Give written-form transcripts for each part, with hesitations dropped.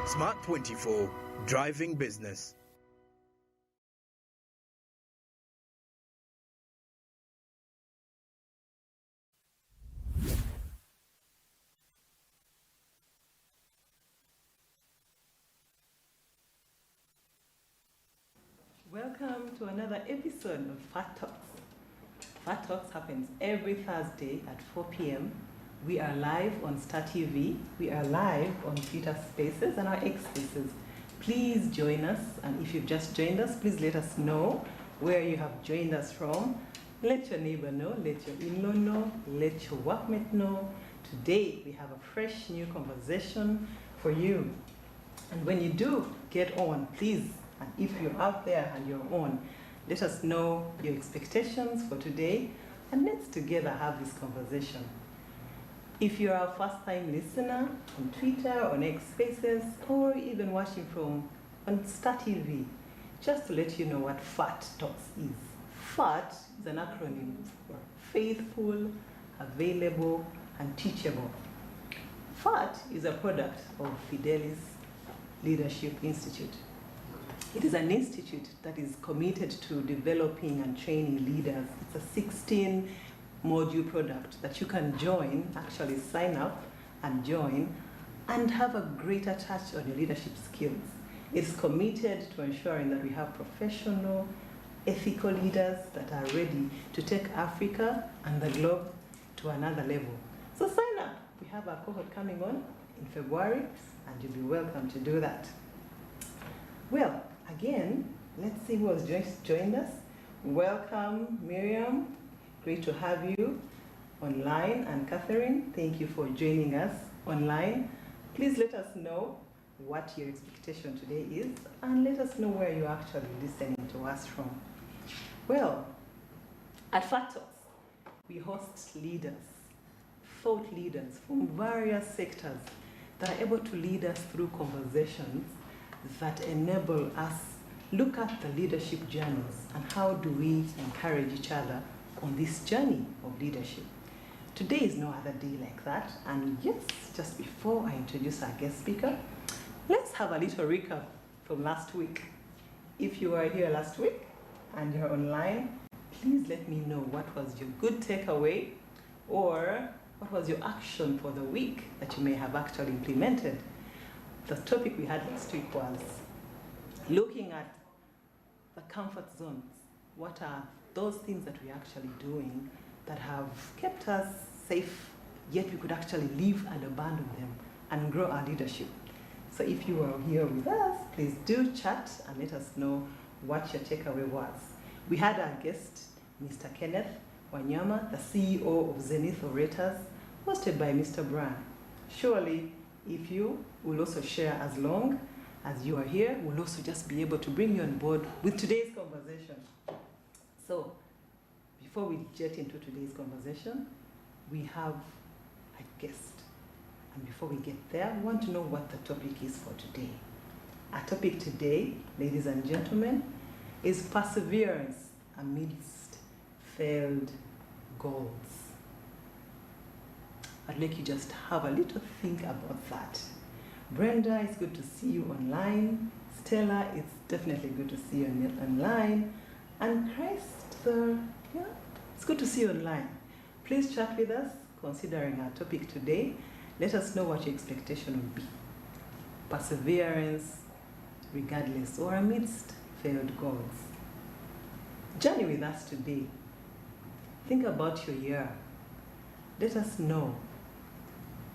Smart 24, driving business. Welcome to another episode of Fat Talks. Fat Talks happens every Thursday at 4 p.m. We are live on Star TV, we are live on Twitter Spaces and our X Spaces. Please join us, and if you've just joined us, please let us know where you have joined us from. Let your neighbor know, let your in-law know, let your workmate know. Today we have a fresh new conversation for you. And when you do get on, please, and if you're out there and you're on, let us know your expectations for today, and let's together have this conversation. If you're a first-time listener on Twitter, on X Spaces, or even watching from on Star TV, just to let you know what FAT Talks is. FAT is an acronym for Faithful, Available, and Teachable. FAT is a product of Fidelis Leadership Institute. It is an institute that is committed to developing and training leaders. It's a 16-module product that you can join, actually sign up and join, and have a greater touch on your leadership skills. It's committed to ensuring that we have professional, ethical leaders that are ready to take Africa and the globe to another level. So sign up. We have our cohort coming on in February, and you'll be welcome to do that. Well, again, let's see who has just joined us. Welcome, Miriam. Great to have you online. And Catherine, thank you for joining us online. Please let us know what your expectation today is, and let us know where you're actually listening to us from. Well, at Fat Talks, we host leaders, thought leaders from various sectors that are able to lead us through conversations that enable us look at the leadership journeys and how do we encourage each other on this journey of leadership. Today is no other day like that, and yes, just before I introduce our guest speaker, let's have a little recap from last week. If you were here last week and you're online, please let me know what was your good takeaway, or what was your action for the week that you may have actually implemented. The topic we had last week was looking at the comfort zones. What are those things that we're actually doing that have kept us safe, yet we could actually live and abandon them and grow our leadership? So if you are here with us, please do chat and let us know what your takeaway was. We had our guest, Mr. Kenneth Wanyama, the CEO of Zenith Orators, hosted by Mr. Brown. Surely, if you will also share as long as you are here, we'll also just be able to bring you on board with today's conversation. So, before we get into today's conversation, we have a guest. And before we get there, we want to know what the topic is for today. Our topic today, ladies and gentlemen, is perseverance amidst failed goals. I'd like you just have a little think about that. Brenda, it's good to see you online. Stella, it's definitely good to see you online. And Christopher, yeah, it's good to see you online. Please chat with us, considering our topic today. Let us know what your expectation would be. Perseverance, regardless or amidst failed goals. Journey with us today. Think about your year. Let us know,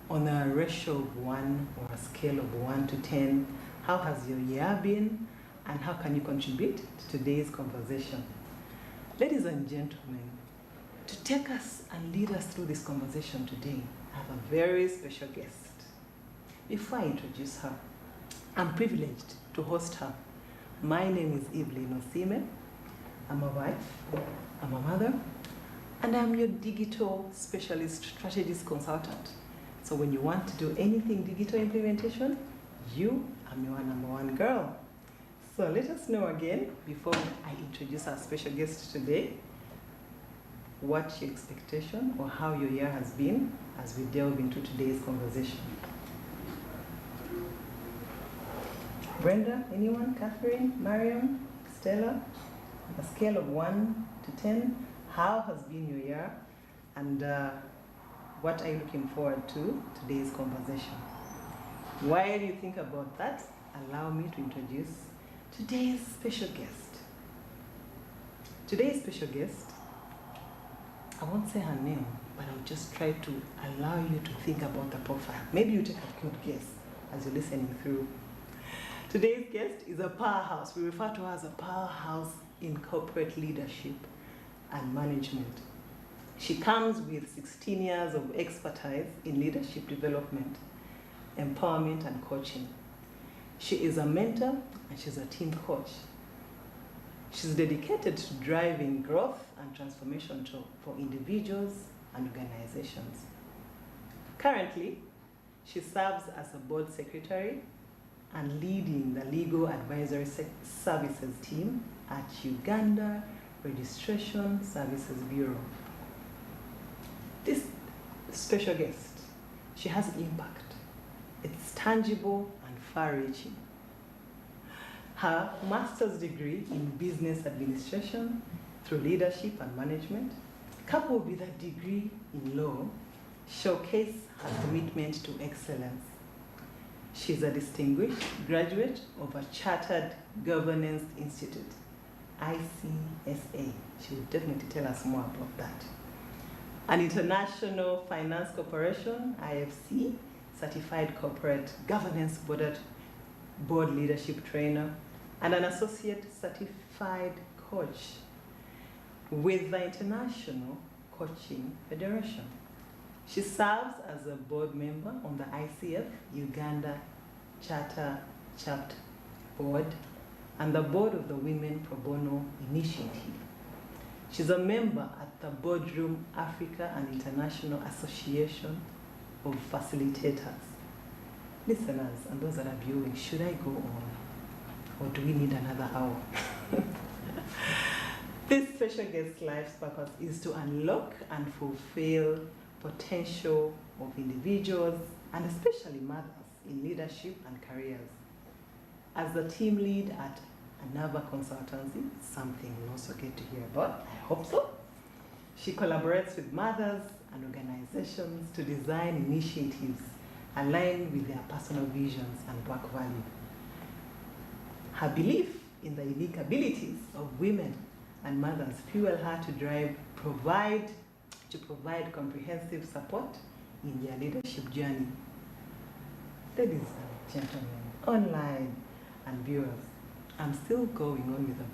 on a ratio of 1 or a scale of 1 to 10, how has your year been, and how can you contribute to today's conversation? Ladies and gentlemen, to take us and lead us through this conversation today, I have a very special guest. Before I introduce her, I'm privileged to host her. My name is Evelyn Osiime. I'm a wife, I'm a mother, and I'm your digital specialist strategist consultant. So when you want to do anything digital implementation, you are your number one girl. So let us know again, before I introduce our special guest today, what your expectation or how your year has been as we delve into today's conversation. Brenda, anyone? Catherine, Mariam, Stella? On a scale of 1 to 10, how has been your year? And what are you looking forward to today's conversation? While you think about that, allow me to introduce today's special guest. Today's special guest, I won't say her name, but I'll just try to allow you to think about the profile. Maybe you take a good guess as you're listening through. Today's guest is a powerhouse. We refer to her as a powerhouse in corporate leadership and management. She comes with 16 years of expertise in leadership development, empowerment, and coaching. She is a mentor and she's a team coach. She's dedicated to driving growth and transformation for individuals and organizations. Currently, she serves as a board secretary and leading the legal advisory services team at Uganda Registration Services Bureau. This special guest, she has impact. It's tangible and far-reaching. Her master's degree in business administration through leadership and management, coupled with a degree in law, showcase her commitment to excellence. She's a distinguished graduate of a Chartered Governance Institute, ICSA. She will definitely tell us more about that. An International Finance Corporation, IFC, certified corporate governance board leadership trainer, and an associate certified coach with the International Coaching Federation. She serves as a board member on the ICF Uganda Charter Chapter Board and the board of the Women Pro Bono Initiative. She's a member at the Boardroom Africa and International Association of Facilitators. Listeners and those that are viewing, should I go on or do we need another hour? This special guest's life's purpose is to unlock and fulfill potential of individuals and especially mothers in leadership and careers. As the team lead at Anava Consultancy, something we'll also get to hear about, I hope so, she collaborates with mothers and organizations to design initiatives aligned with their personal visions and work value. Her belief in the unique abilities of women and mothers fuel her to provide comprehensive support in their leadership journey. Ladies and gentlemen, online and viewers, I'm still going on with the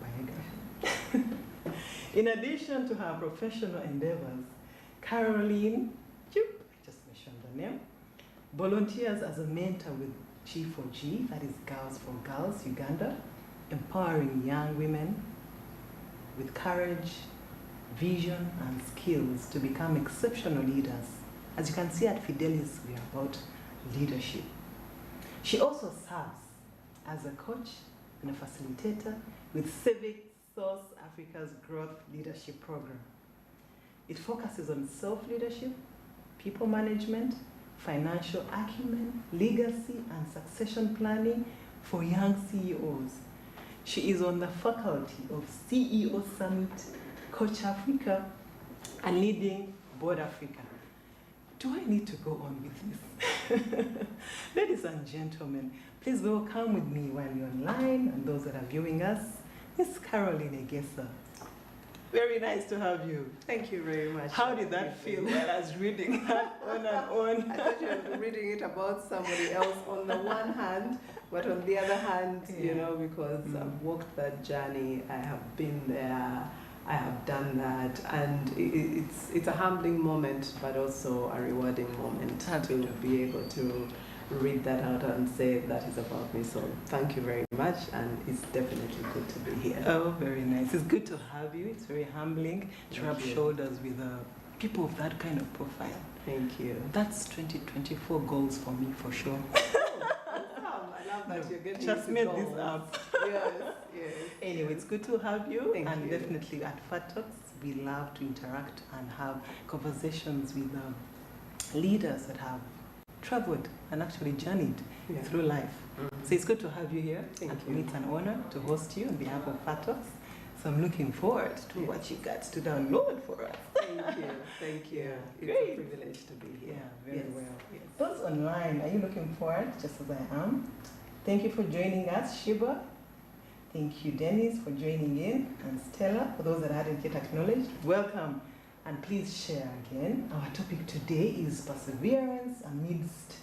biography. In addition to her professional endeavors, Caroline, I just mentioned the name, volunteers as a mentor with G4G, that is Girls for Girls Uganda, empowering young women with courage, vision, and skills to become exceptional leaders. As you can see at Fidelis, we are about leadership. She also serves as a coach and a facilitator with Civic Source Africa's Growth Leadership Program. It focuses on self-leadership, people management, financial acumen, legacy, and succession planning for young CEOs. She is on the faculty of CEO Summit, Coach Africa, and leading Board Africa. Do I need to go on with this? Ladies and gentlemen, please welcome with me while you're online and those that are viewing us, Miss Caroline Egesa. Very nice to have you. Thank you very much. How did that feel while I was reading that on and on? I thought you were reading it about somebody else on the one hand, but on the other hand, you know, because I've walked that journey, I have been there, I have done that, and it's a humbling moment, but also a rewarding moment to be able to read that out and say that is about me. So thank you very much, and it's definitely good to be here. Oh, very nice. It's good to have you. It's very humbling to rub shoulders with people of that kind of profile. Thank you. That's 2024 goals for me, for sure. I love that you're getting just made this up. Yes, yes. Anyway, it's good to have you. Thank you. Definitely at Fat Talks, we love to interact and have conversations with leaders that have traveled and actually journeyed Yeah. through life. So it's good to have you here. Thank and for you. me, it's an honor to host you on behalf of Fatos. So I'm looking forward to what you got to download for us. Thank you. Thank you. Yeah, It's great. a privilege to be here. Yeah, very Yes, well. yes. Those online, are you looking forward, just as I am? Thank you for joining us, Shiba. Thank you, Dennis, for joining in, and Stella, for those that hadn't yet acknowledged. Welcome, and please share again. Our topic today is perseverance amidst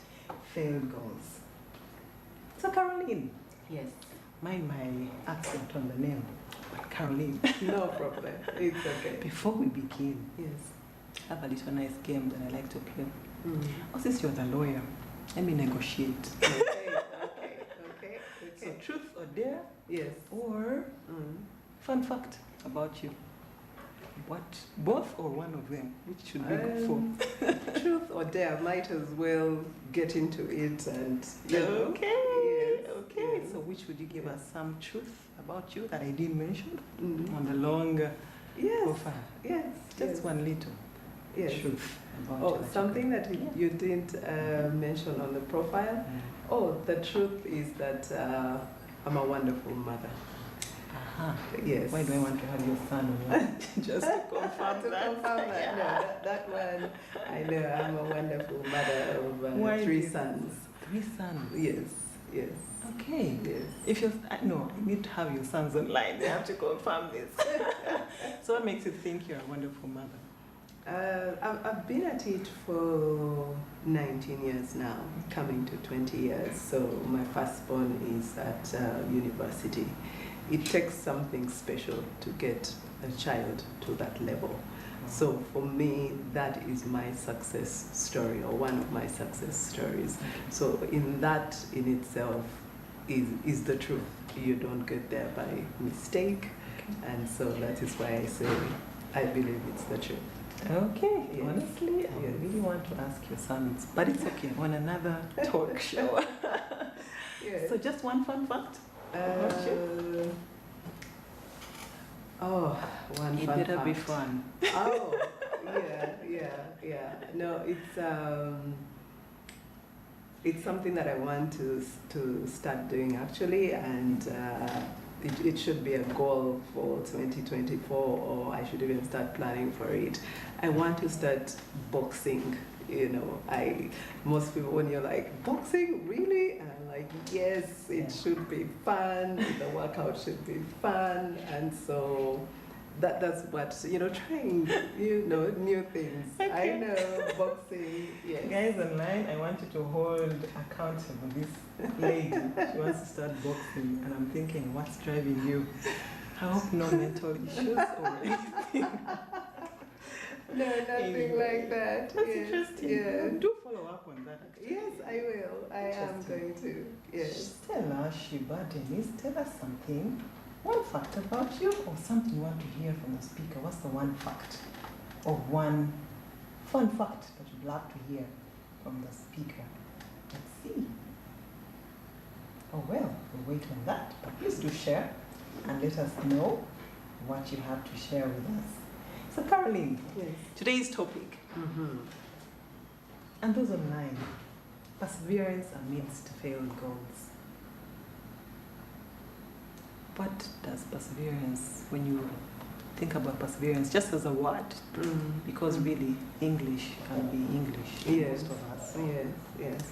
failed goals. So, Caroline, Yes. mind my accent on the name, but Caroline, No problem. It's okay. before we begin, Yes. I have a little nice game that I like to play. Mm. Oh, since you're the lawyer, let me negotiate. Okay. Okay. So, truth or dare, Yes. or fun fact about you? What? Both or one of them? Which should we go for? Truth or dare, might as well get into it and you know. Okay. Yes, Okay. yes. So, which would you give us some truth about you that I didn't mention Mm. on the long Yes. profile? Yes. Just yes. one little Yes. truth about you. Oh, that you something that Yeah. you didn't mention on the profile. could- Oh, the truth is that I'm a wonderful mother. Aha. Yes. Why do I want to have your son online? Just to confirm To that. confirm that, Yeah. no, that one, I know I'm a wonderful mother of Why 3 this? sons. 3 sons. Yes, yes, Okay. yes. If you're, no, I need to have your sons online. They have to confirm this. So what makes you think you're a wonderful mother? I've been at it for 19 years now, coming to 20 years. So my firstborn is at university. It takes something special to get a child to that level. So for me, that is my success story, or one of my success stories. So in that in itself is the truth. You don't get there by mistake. And so that is why I say I believe it's the truth. Okay, Yes. honestly, I Yes. really want to ask your sons, but it's okay, on another talk show. Yes. So just one fun fact about you? Oh, one It fun better be fact. fun. Oh, yeah. No, it's something that I want to start doing actually, and it should be a goal for 2024, or I should even start planning for it. I want to start boxing. You know, most people, when you're like, boxing, really? And I'm like, yes, it Yeah. should be fun. The workout should be fun, and so that's what, trying, new things. I Okay. know, boxing, yes. Guys online, I want you to hold accountable this lady. She wants to start boxing, and I'm thinking, what's driving you? I hope no mental issues or anything. No, nothing Anyway, like that. That's Yes, interesting. Yeah. Do follow up on that. Actually. Yes, I will. I am Interesting. going to. Yes. Stella, Shiba, Denise, tell us something. One fact about you, or something you want to hear from the speaker. What's the one fact, or one fun fact that you'd love to hear from the speaker? Let's see. Oh well, we'll wait on that. But please do share and let us know what you have to share with us. So Caroline, Yes. today's topic, Mm-hmm. and those online, perseverance amidst failed goals. What does perseverance, when you think about perseverance, just as a word, because really English can be English to Yes. most of us. Yes.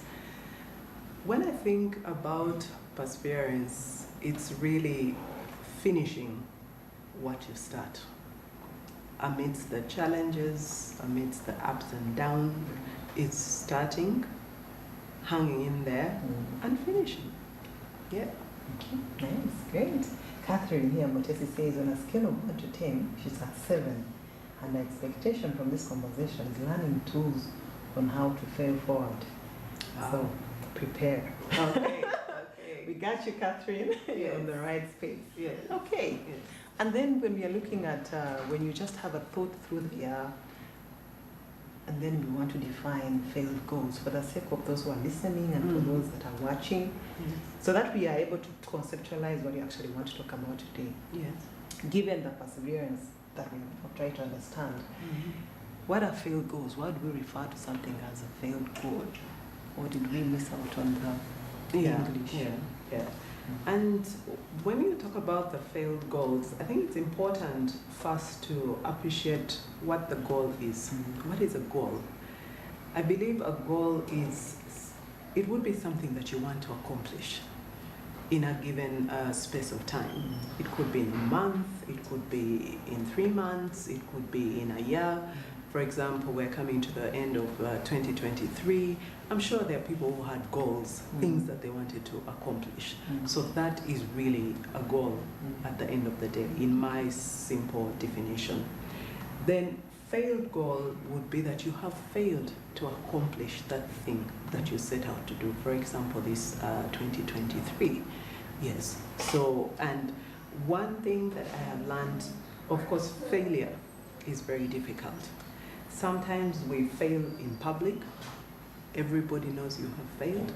When I think about perseverance, it's really finishing what you start. Amidst the challenges, amidst the ups and downs, it's starting, hanging in there, and finishing. Yeah. Okay, nice, great. Catherine here, Motesi says, on a scale of 1 to 10, she's at 7. And the expectation from this conversation is learning tools on how to fail forward. So, prepare. Okay. We got you, Catherine. You're Yes. on the right space. Yes. Okay. Yes. And then when we are looking at, when you just have a thought through the year, and then we want to define failed goals for the sake of those who are listening and for those that are watching, so that we are able to conceptualize what you actually want to talk about today. Yes. Given the perseverance that we have tried to understand, what are failed goals? Why do we refer to something as a failed goal? or did we miss out on the English? Yeah. And when you talk about the failed goals, I think it's important first to appreciate what the goal is. What is a goal? I believe a goal it would be something that you want to accomplish in a given space of time. It could be in a month, it could be in 3 months, it could be in a year. For example, we're coming to the end of 2023. I'm sure there are people who had goals, things that they wanted to accomplish. So that is really a goal at the end of the day, in my simple definition. Then failed goal would be that you have failed to accomplish that thing that you set out to do. For example, this 2023. Yes. So, and one thing that I have learned, of course, failure is very difficult. Sometimes we fail in public. Everybody knows you have failed.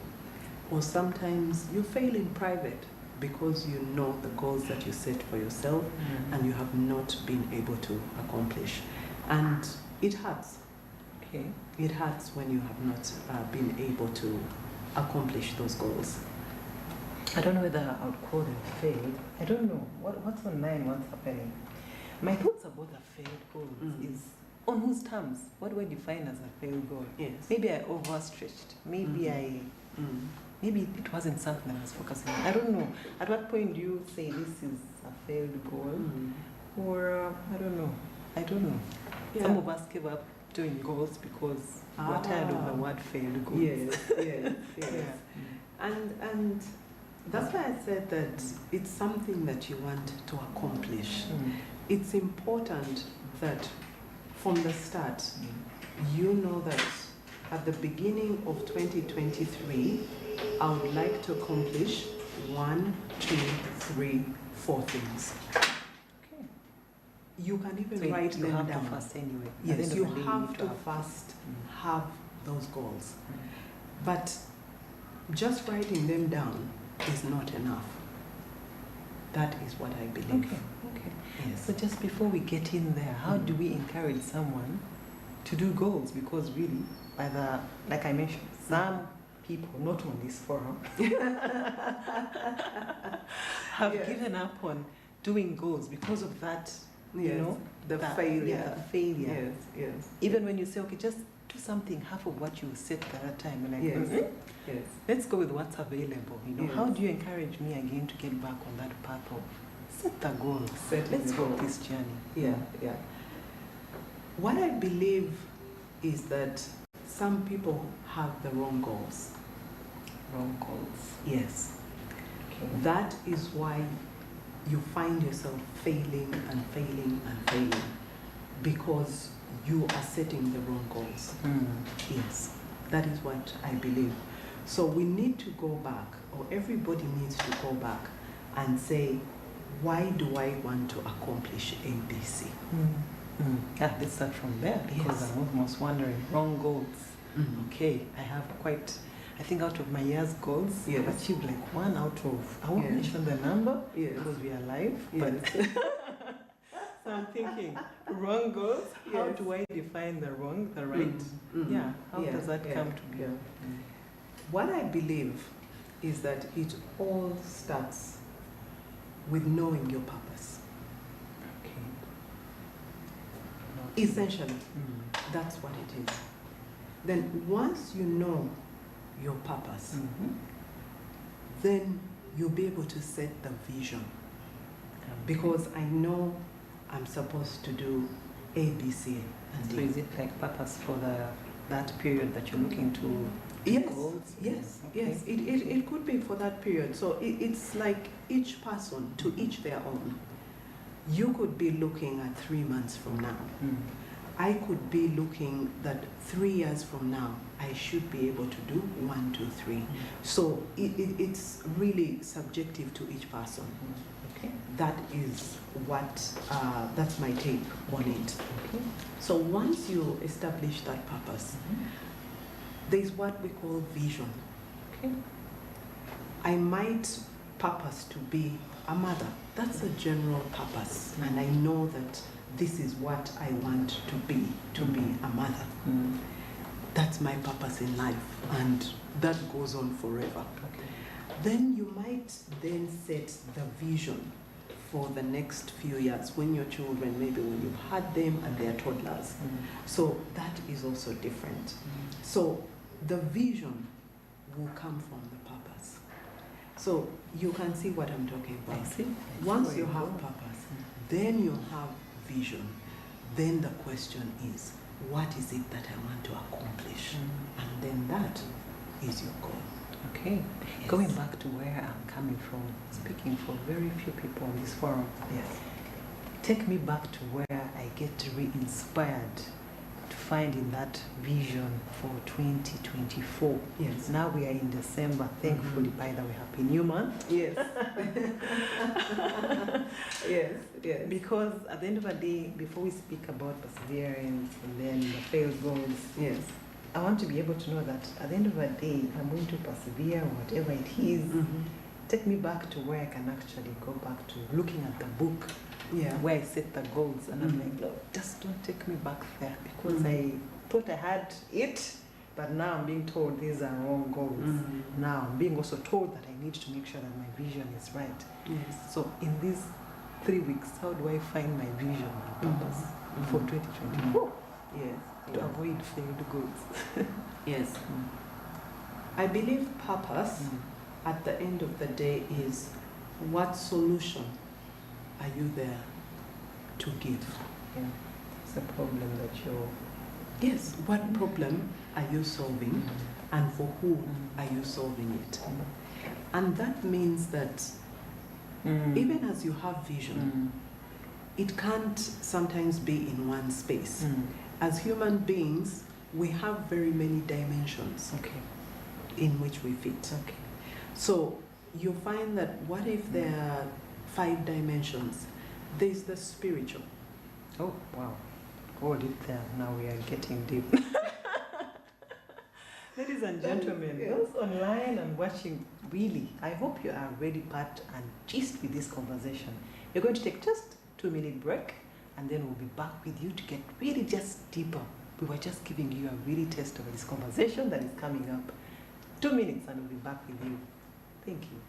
Or sometimes you fail in private because you know the goals that you set for yourself and you have not been able to accomplish. And it hurts. Okay. It hurts when you have not been able to accomplish those goals. I don't know whether I would call them failed. I don't know. What's online, what's happening? My thoughts about the failed goals is on whose terms? What do I define as a failed goal? Yes. Maybe I overstretched. Maybe maybe it wasn't something I was focusing on. I don't know. At what point do you say this is a failed goal? Or I don't know. Yeah. Some of us give up doing goals because we're tired of the word failed goals. Yes. And that's why I said that it's something that you want to accomplish. It's important that from the start, you know that at the beginning of 2023, I would like to accomplish 1, 2, 3, 4 things. Okay. You can even So write you them have down. to first anyway. Yes, you have to first have those goals. But just writing them down is not enough. That is what I believe. Okay. Yes. So just before we get in there, how do we encourage someone to do goals? Because really, like I mentioned, some people, not on this forum, have given up on doing goals because of that, you know, the failure. Yeah, the failure. Yes. Even when you say, okay, just do something, half of what you said at that time, and like, Yes. let's go with what's available. You know, Yes. how do you encourage me again to get back on that path of set the goals? Set Let's the go goals. this journey. Yeah. What I believe is that some people have the wrong goals. Wrong goals. Yes. Okay. That is why you find yourself failing and failing and failing, because you are setting the wrong goals. Yes, that is what I believe. So we need to go back, or everybody needs to go back and say, why do I want to accomplish ABC? Yeah, let's start from there, because Yes. I'm almost wondering, wrong goals. Okay, I think out of my year's goals, Yes. I've achieved like 1 out of, I won't Yes. mention the number Yes. because we are live, Yes. but so I'm thinking, wrong goals, how Yes. do I define the wrong, the right? Yeah, how does that come to be? What I believe is that it all starts with knowing your purpose. Okay. Essentially, that's what it is. Then once you know your purpose, then you'll be able to set the vision. Because I know I'm supposed to do A, B, C, and D. So is it like purpose for that period that you're looking to? Yes, goals? yes, Okay. yes. It could be for that period. So it's like each person, to each their own. You could be looking at 3 months from now. I could be looking that 3 years from now, I should be able to do 1, 2, 3. So it's really subjective to each person. Okay. That is what, that's my take on it. Okay. So once you establish that purpose, there's what we call vision. Okay. I might purpose to be a mother. That's a general purpose. And I know that this is what I want to be a mother. That that's my purpose in life, and that goes on forever. Then you might then set the vision for the next few years when your children, maybe when you've had them and they're toddlers. So that is also different. So the vision will come from the purpose. So you can see what I'm talking about. Once you have purpose, then you have vision. Then the question is, what is it that I want to accomplish? And then that is your goal. Okay. Yes. Going back to where I'm coming from, speaking for very few people on this forum. Yes. Take me back to where I get re-inspired to find in that vision for 2024. Yes. Now we are in December. Thankfully, by the way, happy new month. Yes. Yes. Yes. Because at the end of the day, before we speak about perseverance and then the failed goals, Yes. I want to be able to know that at the end of the day, I'm going to persevere, whatever it is. Take me back to where I can actually go back to looking at the book, where I set the goals, and I'm like, no, just don't take me back there, because I thought I had it, but now I'm being told these are wrong goals. Now I'm being also told that I need to make sure that my vision is right. Yes. So in these 3 weeks, how do I find my vision and purpose for 2024? Yes. To avoid failed goals. Yes. I believe purpose at the end of the day is, what solution are you there to give? Yeah. It's a problem that you're... Yes, what problem are you solving, and for who are you solving it? And that means that even as you have vision, it can't sometimes be in one space. As human beings, we have very many dimensions in which we fit. So you find that, what if there are 5 dimensions? There's the spiritual. Oh, wow. Hold it there. Now we are getting deep. Ladies and gentlemen, those online and watching, really, I hope you are ready, part and gist with this conversation. We're going to take just 2-minute break, and then we'll be back with you to get really just deeper. We were just giving you a really taste of this conversation that is coming up. 2 minutes and we'll be back with you. Thank you.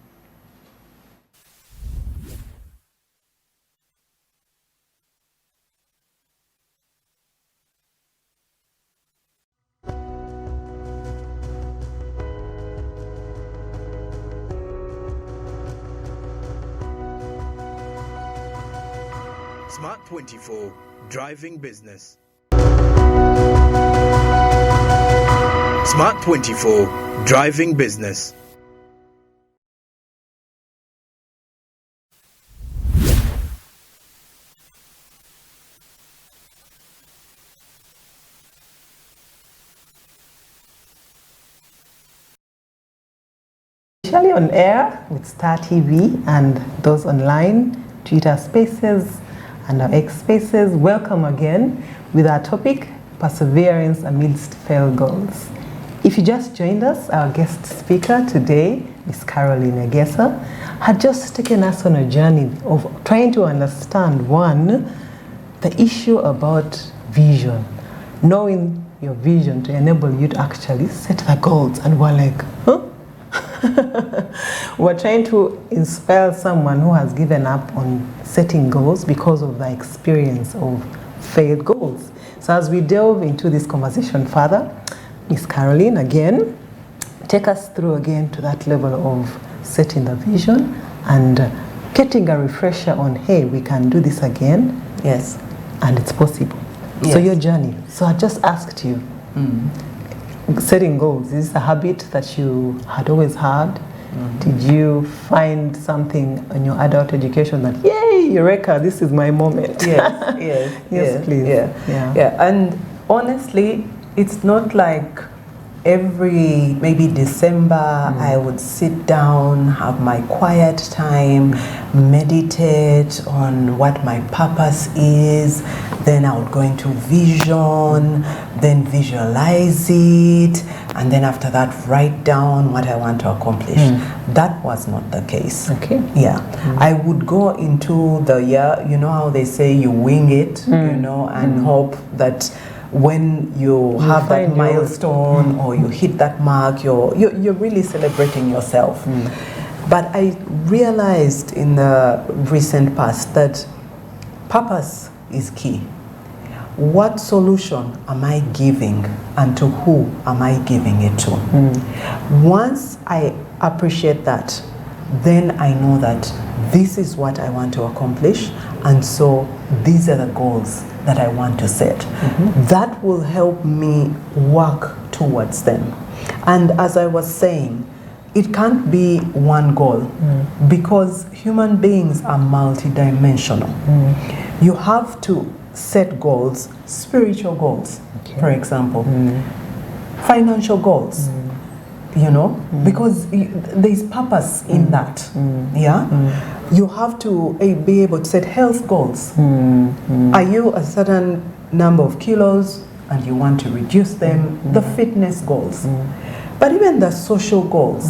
Smart 24, driving business. Smart 24, driving business. Officially on air with Star TV and those online, Twitter Spaces and our X Spaces. Welcome again with our topic, Perseverance Amidst Failed Goals. If you just joined us, our guest speaker today, Ms. Caroline Egesa, had just taken us on a journey of trying to understand, one, the issue about vision, knowing your vision to enable you to actually set the goals. And we're like, huh? We're trying to inspire someone who has given up on setting goals because of the experience of failed goals. So as we delve into this conversation further, Ms. Caroline, again, take us through again to that level of setting the vision and getting a refresher on, hey, we can do this again. Yes. And it's possible. Yes. So your journey. So I just asked you, setting goals, is this a habit that you had always had? Did you find something in your adult education that, yay, Eureka, this is my moment? Yes, yes, yes, please. Yeah. And honestly, it's not like every maybe December I would sit down, have my quiet time, meditate on what my purpose is, then I would go into vision, then visualize it, and then after that write down what I want to accomplish. That was not the case. Okay. Yeah. I would go into the year, you know how they say you wing it, you know, and hope that when you have that find milestone or you hit that mark, you're really celebrating yourself. But I realized in the recent past that purpose is key. What solution am I giving and to who am I giving it to? Once I appreciate that, then I know that this is what I want to accomplish, and so these are the goals that I want to set. That will help me work towards them. And as I was saying, it can't be one goal because human beings are multidimensional. You have to set goals, spiritual goals, for example, financial goals, you know, because there's purpose in that. You have to be able to set health goals. Are you a certain number of kilos and you want to reduce them? The fitness goals. But even the social goals.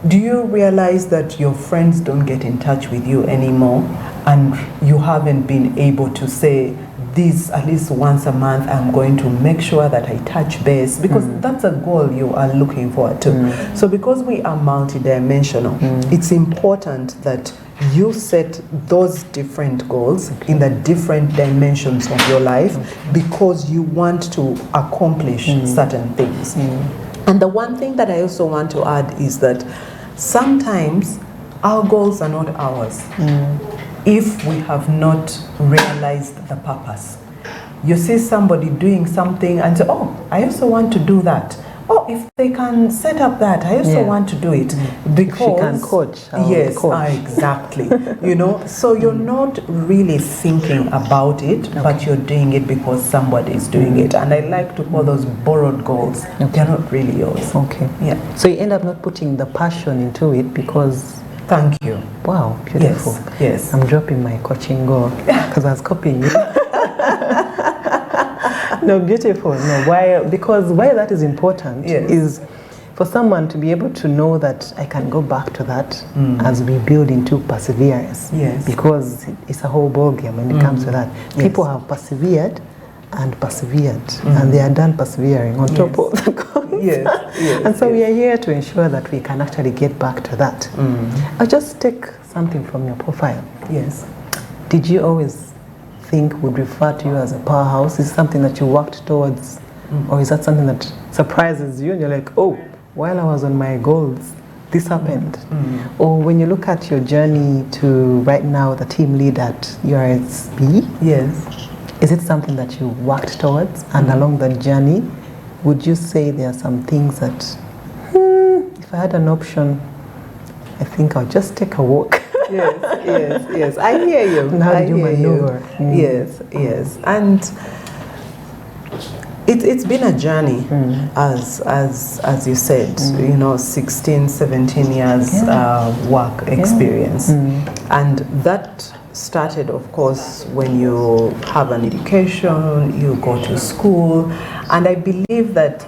Do you realize that your friends don't get in touch with you anymore and you haven't been able to say, this at least once a month I'm going to make sure that I touch base, because that's a goal you are looking forward to. So because we are multidimensional, it's important that you set those different goals in the different dimensions of your life because you want to accomplish certain things. And the one thing that I also want to add is that sometimes our goals are not ours if we have not realized the purpose. You see somebody doing something and say, oh, I also want to do that. Oh, if they can set up that, I also want to do it. Because if she can coach. Yes, coach. Exactly. You know, so you're not really thinking about it, but you're doing it because somebody is doing it. And I like to call those borrowed goals. They're not really yours. Okay. Yeah. So you end up not putting the passion into it because... Thank you. Wow, beautiful. Yes. I'm dropping my coaching goal because I was copying you. No, beautiful. No, why? Because why that is important is for someone to be able to know that I can go back to that as we build into perseverance. Yes. Because it's a whole ball game when it comes to that. People have persevered and persevered, and they are done persevering on top of the goals. And so we are here to ensure that we can actually get back to that. I'll just take something from your profile. Yes. Did you always think would refer to you as a powerhouse? Is it something that you worked towards, or is that something that surprises you and you're like, oh, while I was on my goals, this happened? Or when you look at your journey to right now, the team lead at URSB, is it something that you worked towards? And along that journey, would you say there are some things that, if I had an option, I think I'll just take a walk? Yes. I hear you. And how did you maneuver? Yes. And it's been a journey, as you said, you know, 16, 17 years work experience. And that started, of course, when you have an education, you go to school. And I believe that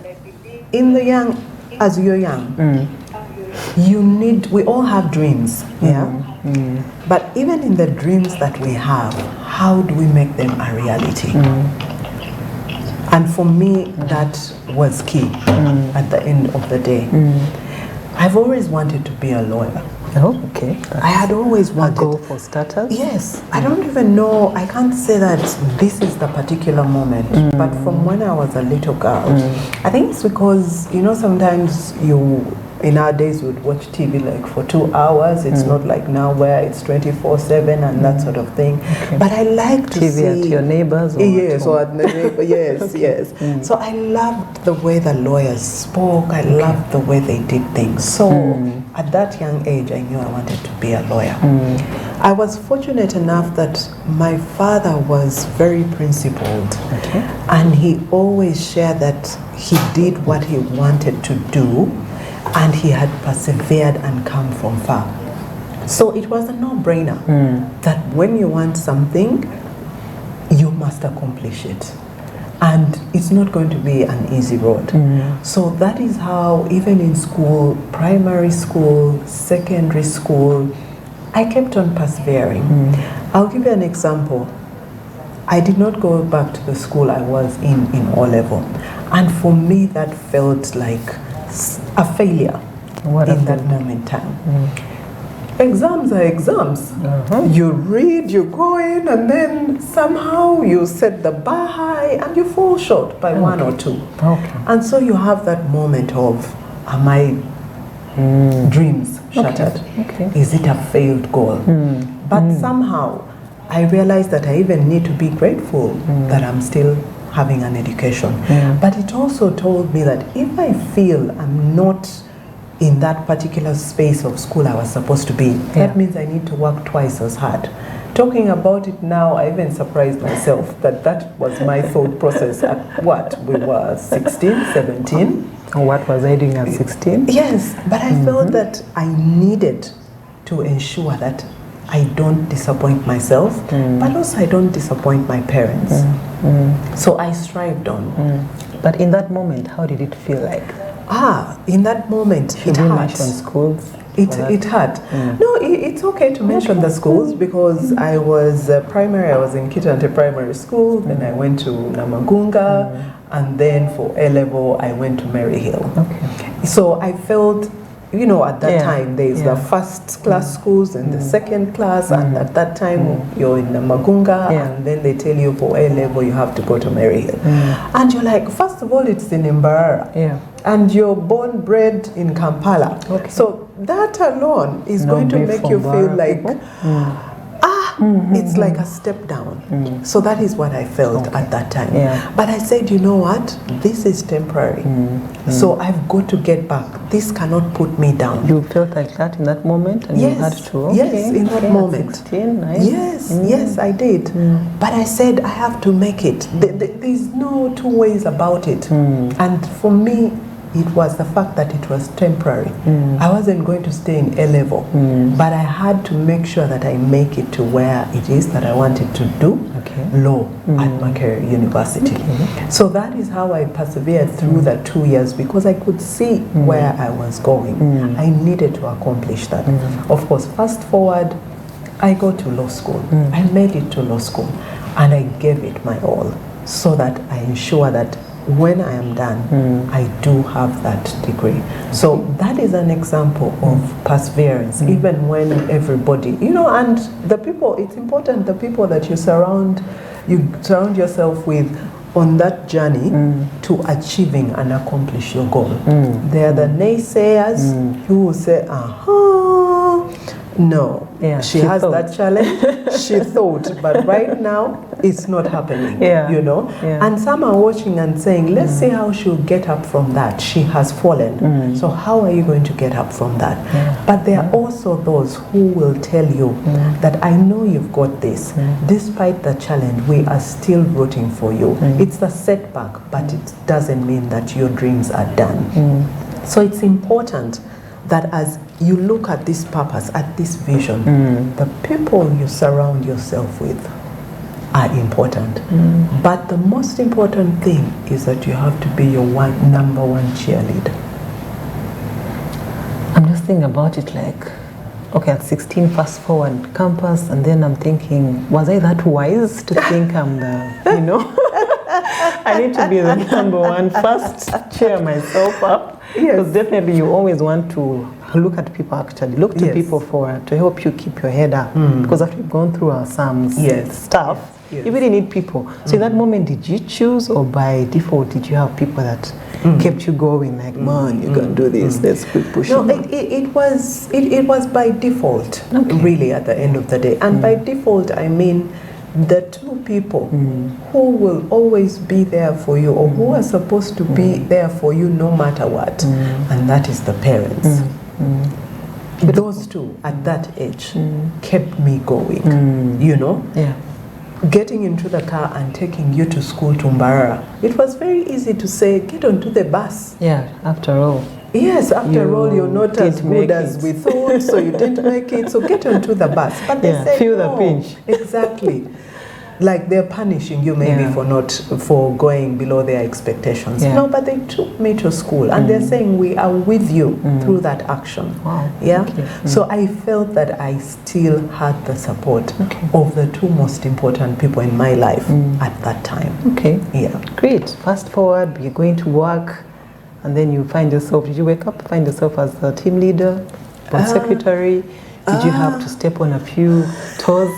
as you're young, we all have dreams, but even in the dreams that we have, how do we make them a reality? And for me, that was key at the end of the day. I've always wanted to be a lawyer. Oh, okay. I had always wanted. A goal for starters? Yes. I don't even know, I can't say that this is the particular moment, but from when I was a little girl, I think it's because, you know, sometimes in our days we would watch TV like for 2 hours. It's not like now where it's 24/7 and that sort of thing. But I like to TV see at your neighbors? Or yes, or at the neighbor. Yes. So I loved the way the lawyers spoke. I loved the way they did things. So at that young age, I knew I wanted to be a lawyer. I was fortunate enough that my father was very principled, and he always shared that he did what he wanted to do, and he had persevered and come from far. So it was a no-brainer that when you want something, you must accomplish it. And it's not going to be an easy road. So that is how, even in school, primary school, secondary school, I kept on persevering. I'll give you an example. I did not go back to the school I was in O-level. And for me, that felt like a failure in that moment in time. Exams are exams. You read, you go in, and then somehow you set the bar high and you fall short by one or two. And so you have that moment of, are my dreams shattered? Is it a failed goal? But somehow I realized that I even need to be grateful that I'm still having an education. But it also told me that if I feel I'm not in that particular space of school I was supposed to be, that means I need to work twice as hard. Talking about it now, I even surprised myself that that was my thought process at what? We were 16, 17. What was I doing at 16? Yes, but I felt that I needed to ensure that I don't disappoint myself, but also I don't disappoint my parents. So I strived on. But in that moment, how did it feel like? In that moment, it hurt. Schools? It hurt. No, it's okay to mention the schools because I was primary, I was in Kitante Primary School, then I went to Namagunga, and then for A-level, I went to Maryhill. So I felt, you know, at that time, there's the first class schools and the second class, and at that time, you're in Namagunga, and then they tell you for A-level, you have to go to Maryhill. And you're like, first of all, it's in Mbarara. And you're born, bred in Kampala. So that alone is going to make you feel like, it's like a step down. So that is what I felt at that time. But I said, you know what? This is temporary. So I've got to get back. This cannot put me down. You felt like that in that moment? And you had to? Yes, in that moment. 16, nice. Yes, I did. But I said, I have to make it. There's no two ways about it. And for me, it was the fact that it was temporary. I wasn't going to stay in A-level, but I had to make sure that I make it to where it is that I wanted to do law at Makerere University. So that is how I persevered through the 2 years because I could see where I was going. I needed to accomplish that. Of course, fast forward, I go to law school. I made it to law school and I gave it my all so that I ensure that when I am done, I do have that degree. So that is an example of perseverance, even when everybody, you know, and the people, it's important, the people that you surround yourself with on that journey to achieving and accomplish your goal. They are the naysayers who will say, no, she has that challenge, she thought, but right now it's not happening, you know. And some are watching and saying, let's see how she'll get up from that. She has fallen. So how are you going to get up from that? But there are also those who will tell you that I know you've got this. Despite the challenge, we are still rooting for you. It's a setback, but it doesn't mean that your dreams are done. So it's important that as you look at this purpose, at this vision, the people you surround yourself with are important. But the most important thing is that you have to be your number one cheerleader. I'm just thinking about it like, okay, at 16, fast forward campus, and then I'm thinking, was I that wise to think I'm the, you know, I need to be the number one, first cheer myself up. Because definitely you always want to look at people actually, look to people to help you keep your head up. Because after you've gone through some stuff, you really need people. So in that moment, did you choose or by default did you have people that kept you going like, man, you can do this, let's keep pushing? No, it was by default, really, at the end of the day. And by default, I mean the two people who will always be there for you or who are supposed to be there for you no matter what, and that is the parents. Those two at that age kept me going, you know. Getting into the car and taking you to school to Mbarara, it was very easy to say, get onto the bus. After all. Yes, after all, you're not as good as we thought, so you didn't make it, so get onto the bus. But they said, feel no. the pinch. Exactly. like they're punishing you maybe for going below their expectations. Yeah. No, but they took me to school and they're saying we are with you through that action. Wow. Yeah. Okay. So I felt that I still had the support of the two most important people in my life at that time. Okay. Yeah. Great. Fast forward, you're going to work, and then you find yourself. Did you wake up, find yourself as the team leader, or secretary? Did you have to step on a few toes?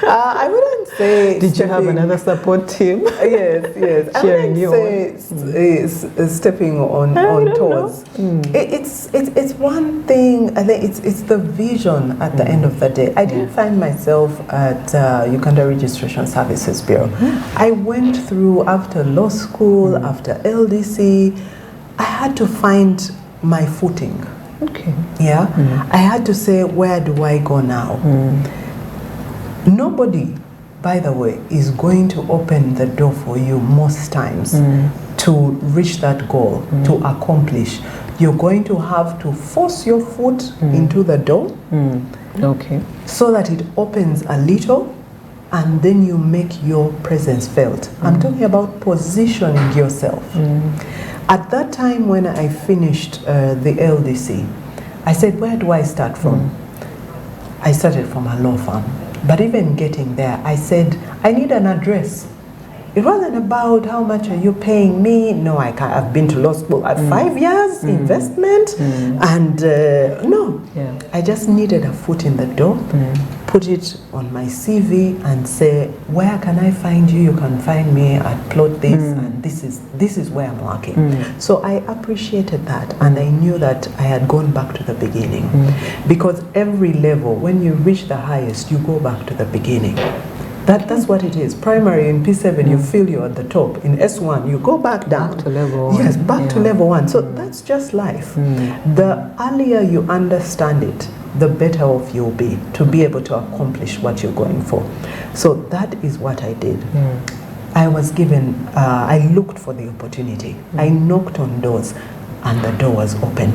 I wouldn't say. Did you have another support team? Yes. Cheering you I wouldn't say stepping on toes. It's one thing. I think it's the vision at the end of the day. I didn't find myself at Uganda Registration Services Bureau. I went through after law school, after LDC. I had to find my footing. Okay. Yeah, I had to say, where do I go now? Nobody, by the way, is going to open the door for you most times to reach that goal, to accomplish. You're going to have to force your foot into the door Okay. so that it opens a little and then you make your presence felt. I'm talking about positioning yourself. At that time when I finished the LDC, I said, where do I start from? I started from a law firm. But even getting there, I said, I need an address. It wasn't about how much are you paying me. No, I can't. I've been to law school at 5 years, investment, and no. Yeah. I just needed a foot in the door, put it on my CV and say, where can I find you? You can find me at plot this, and this is where I'm working. So I appreciated that, and I knew that I had gone back to the beginning. Because every level, when you reach the highest, you go back to the beginning. That's what it is. Primary in P7, you feel you're at the top. In S1, you go back down. Back to level 1. Yes, back to level 1. So that's just life. The earlier you understand it, the better off you'll be to be able to accomplish what you're going for. So that is what I did. I was given, I looked for the opportunity. I knocked on doors and the door was open.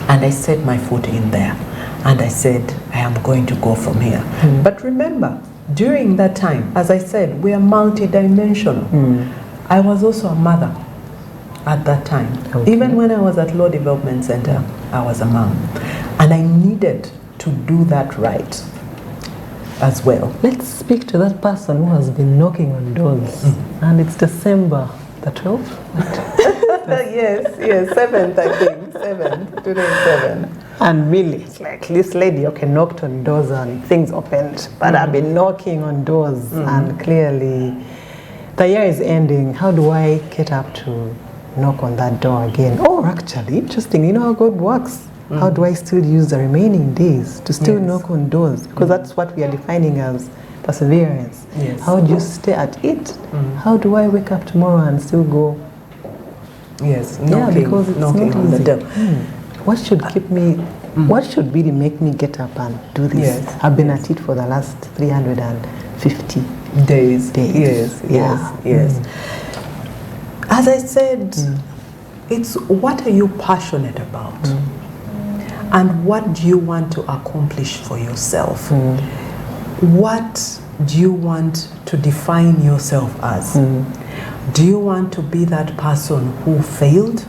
And I set my foot in there. And I said, I am going to go from here. But remember, during that time, as I said, we are multidimensional. I was also a mother at that time. Okay. Even when I was at Law Development Center, I was a mom. And I needed to do that right as well. Let's speak to that person who has been knocking on doors. And it's December the 12th? yes, 7th, I think. 7th, today is 7th. And really, it's like this lady, knocked on doors and things opened. But I've been knocking on doors and clearly the year is ending. How do I get up to knock on that door again? Oh, actually, interesting. You know how God works. How do I still use the remaining days to still knock on doors? Because that's what we are defining as perseverance. Yes. How do you stay at it? How do I wake up tomorrow and still go? Yes, knocking, because it's knocking not on the easy. door. What should keep me? What should really make me get up and do this? Yes, I've been at it for the last 350 days. days. Yes. As I said, it's what are you passionate about? And what do you want to accomplish for yourself? What do you want to define yourself as? Do you want to be that person who failed?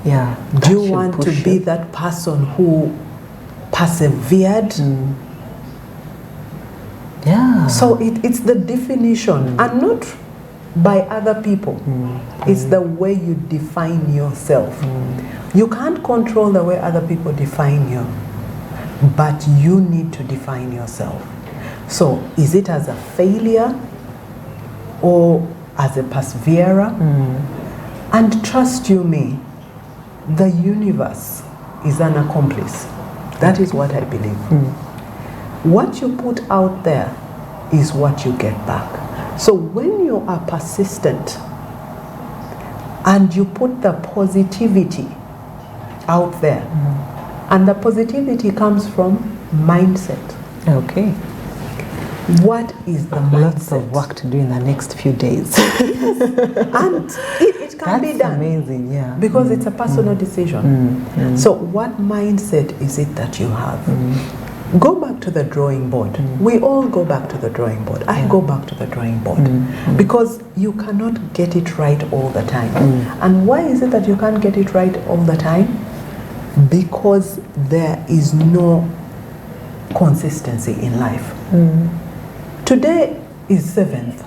Yeah. Do you want to be that person who persevered? Yeah. So it's the definition, and not by other people. It's the way you define yourself. You can't control the way other people define you, but you need to define yourself. So is it as a failure or as a perseverer? And trust you me, the universe is an accomplice. That is what I believe. What you put out there is what you get back. So when you are persistent and you put the positivity out there, and the positivity comes from mindset. Okay. What is the mindset? Lots of work to do in the next few days. And it can be That's done. amazing, yeah. Because it's a personal decision. So what mindset is it that you have? go back to the drawing board. We all go back to the drawing board. I go back to the drawing board because you cannot get it right all the time. And why is it that you can't get it right all the time? Because there is no consistency in life. Today is 7th.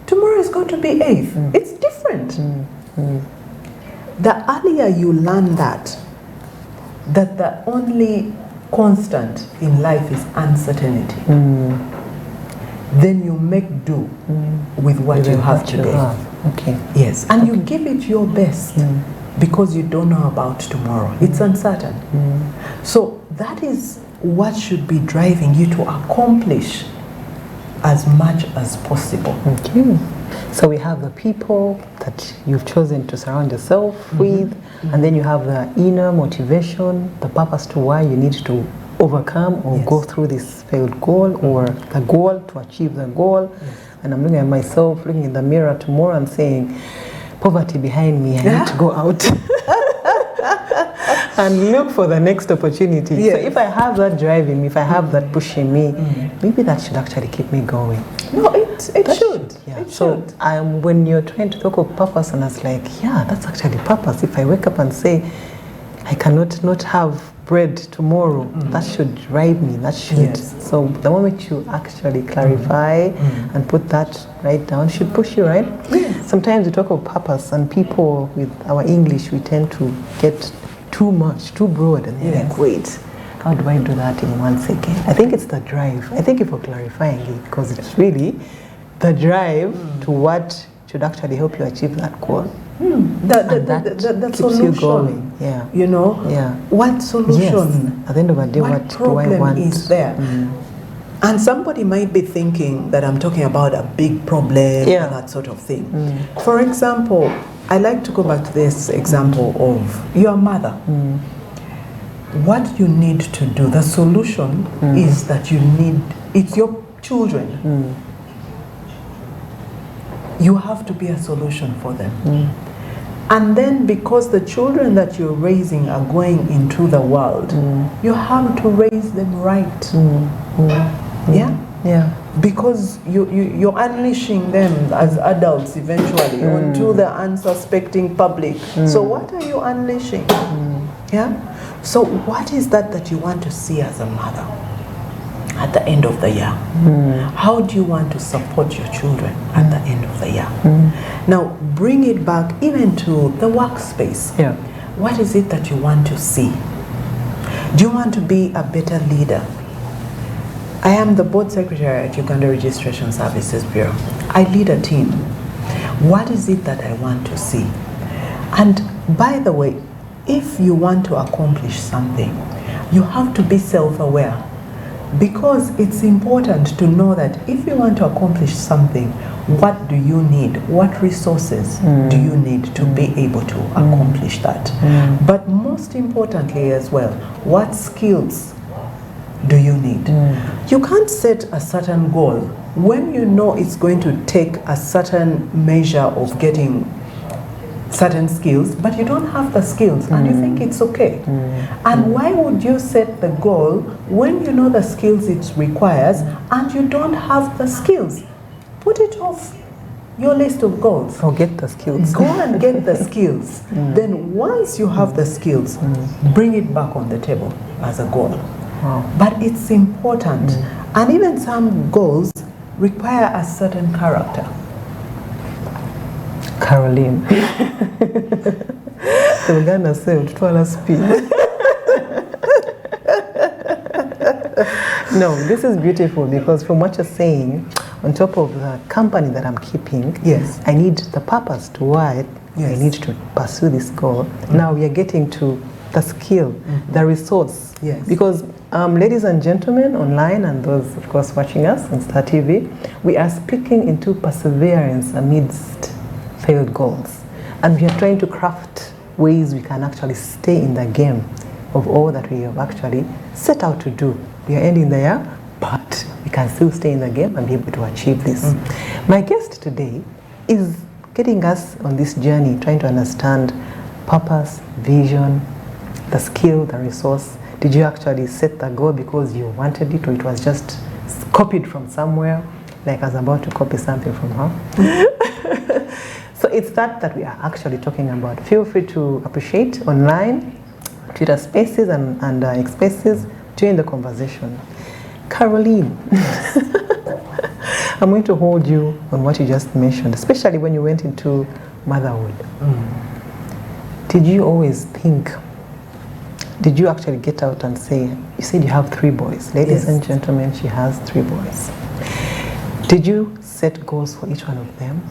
Tomorrow is going to be 8th. It's different. The earlier you learn that the only constant in life is uncertainty, then you make do with what you have today. Okay. Yes, and you give it your best because you don't know about tomorrow. It's uncertain. So that is what should be driving you to accomplish as much as possible. Okay. So we have the people that you've chosen to surround yourself with, and then you have the inner motivation, the purpose to why you need to overcome or go through this failed goal, or the goal to achieve the goal. And I'm looking at myself, looking in the mirror tomorrow and saying, poverty behind me, I need to go out and look for the next opportunity. So if I have that driving me, if I have that pushing me, maybe that should actually keep me going. No, it should. Yeah. It So should. when you're trying to talk of purpose, and I was like, yeah, that's actually purpose. If I wake up and say, I cannot not have bread tomorrow, that should drive me. That should. Yes. So the moment you actually clarify and put that right down, it should push you, right? Yes. Sometimes we talk of purpose, and people with our English, we tend to get too much, too broad, and they're like, wait, how do I do that in 1 second? I think it's the drive. I thank you for clarifying it, because it's really the drive to what should actually help you achieve that goal. The keeps solution, you going. Yeah. You know, Yeah. what solution? Yes. At the end of the day, what do I problem want? is there? And somebody might be thinking that I'm talking about a big problem or that sort of thing. For example, I like to go back to this example of your mother. What you need to do, the solution is that it's your children. You have to be a solution for them. And then because the children that you're raising are going into the world, you have to raise them right. Yeah? Yeah. Because you're unleashing them as adults eventually onto the unsuspecting public. So what are you unleashing? Yeah? So what is that you want to see as a mother at the end of the year? How do you want to support your children at the end of the year? Now bring it back even to the workspace. Yeah. What is it that you want to see? Do you want to be a better leader? I am the board secretary at Uganda Registration Services Bureau. I lead a team. What is it that I want to see? And by the way, if you want to accomplish something, you have to be self-aware, because it's important to know that if you want to accomplish something, what do you need? What resources do you need to be able to accomplish that? But most importantly as well, what skills do you need? You can't set a certain goal when you know it's going to take a certain measure of getting certain skills, but you don't have the skills and you think it's okay. And why would you set the goal when you know the skills it requires and you don't have the skills? Put it off your list of goals. Forget the skills. Go and get the skills. Then once you have the skills, bring it back on the table as a goal. Wow. But it's important. And even some goals require a certain character. Caroline. The Uganda said, "Twala speed." No, this is beautiful, because from what you're saying, on top of the company that I'm keeping, I need the purpose to why I need to pursue this goal. Now we are getting to the skill, the resource. Because ladies and gentlemen online, and those of course watching us on Star TV, we are speaking into perseverance amidst failed goals. And we are trying to craft ways we can actually stay in the game of all that we have actually set out to do. We are ending the year, but we can still stay in the game and be able to achieve this. My guest today is getting us on this journey, trying to understand purpose, vision, the skill, the resource. Did you actually set the goal because you wanted it, or it was just copied from somewhere? Like I was about to copy something from her. So it's that we are actually talking about. Feel free to appreciate online, Twitter Spaces and X Spaces, join the conversation. Caroline, I'm going to hold you on what you just mentioned, especially when you went into motherhood. Did you always think, did you actually get out and say, you said you have 3 boys. Ladies and gentlemen, she has 3 boys. Did you set goals for each one of them?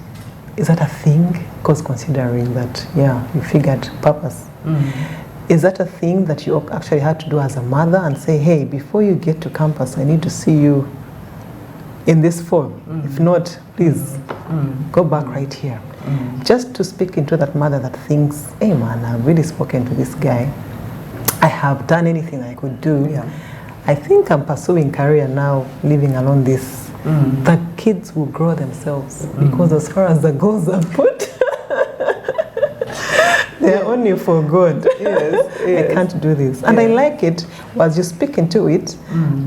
Is that a thing? Because considering that, you figured purpose. Is that a thing that you actually had to do as a mother and say, hey, before you get to campus, I need to see you in this form. If not, please go back right here. Just to speak into that mother that thinks, hey man, I've really spoken to this guy. I have done anything I could do. I think I'm pursuing career now, living alone this. The kids will grow themselves because as far as the goals are put, they're only for good. I can't do this. And I like it. As you speak into it,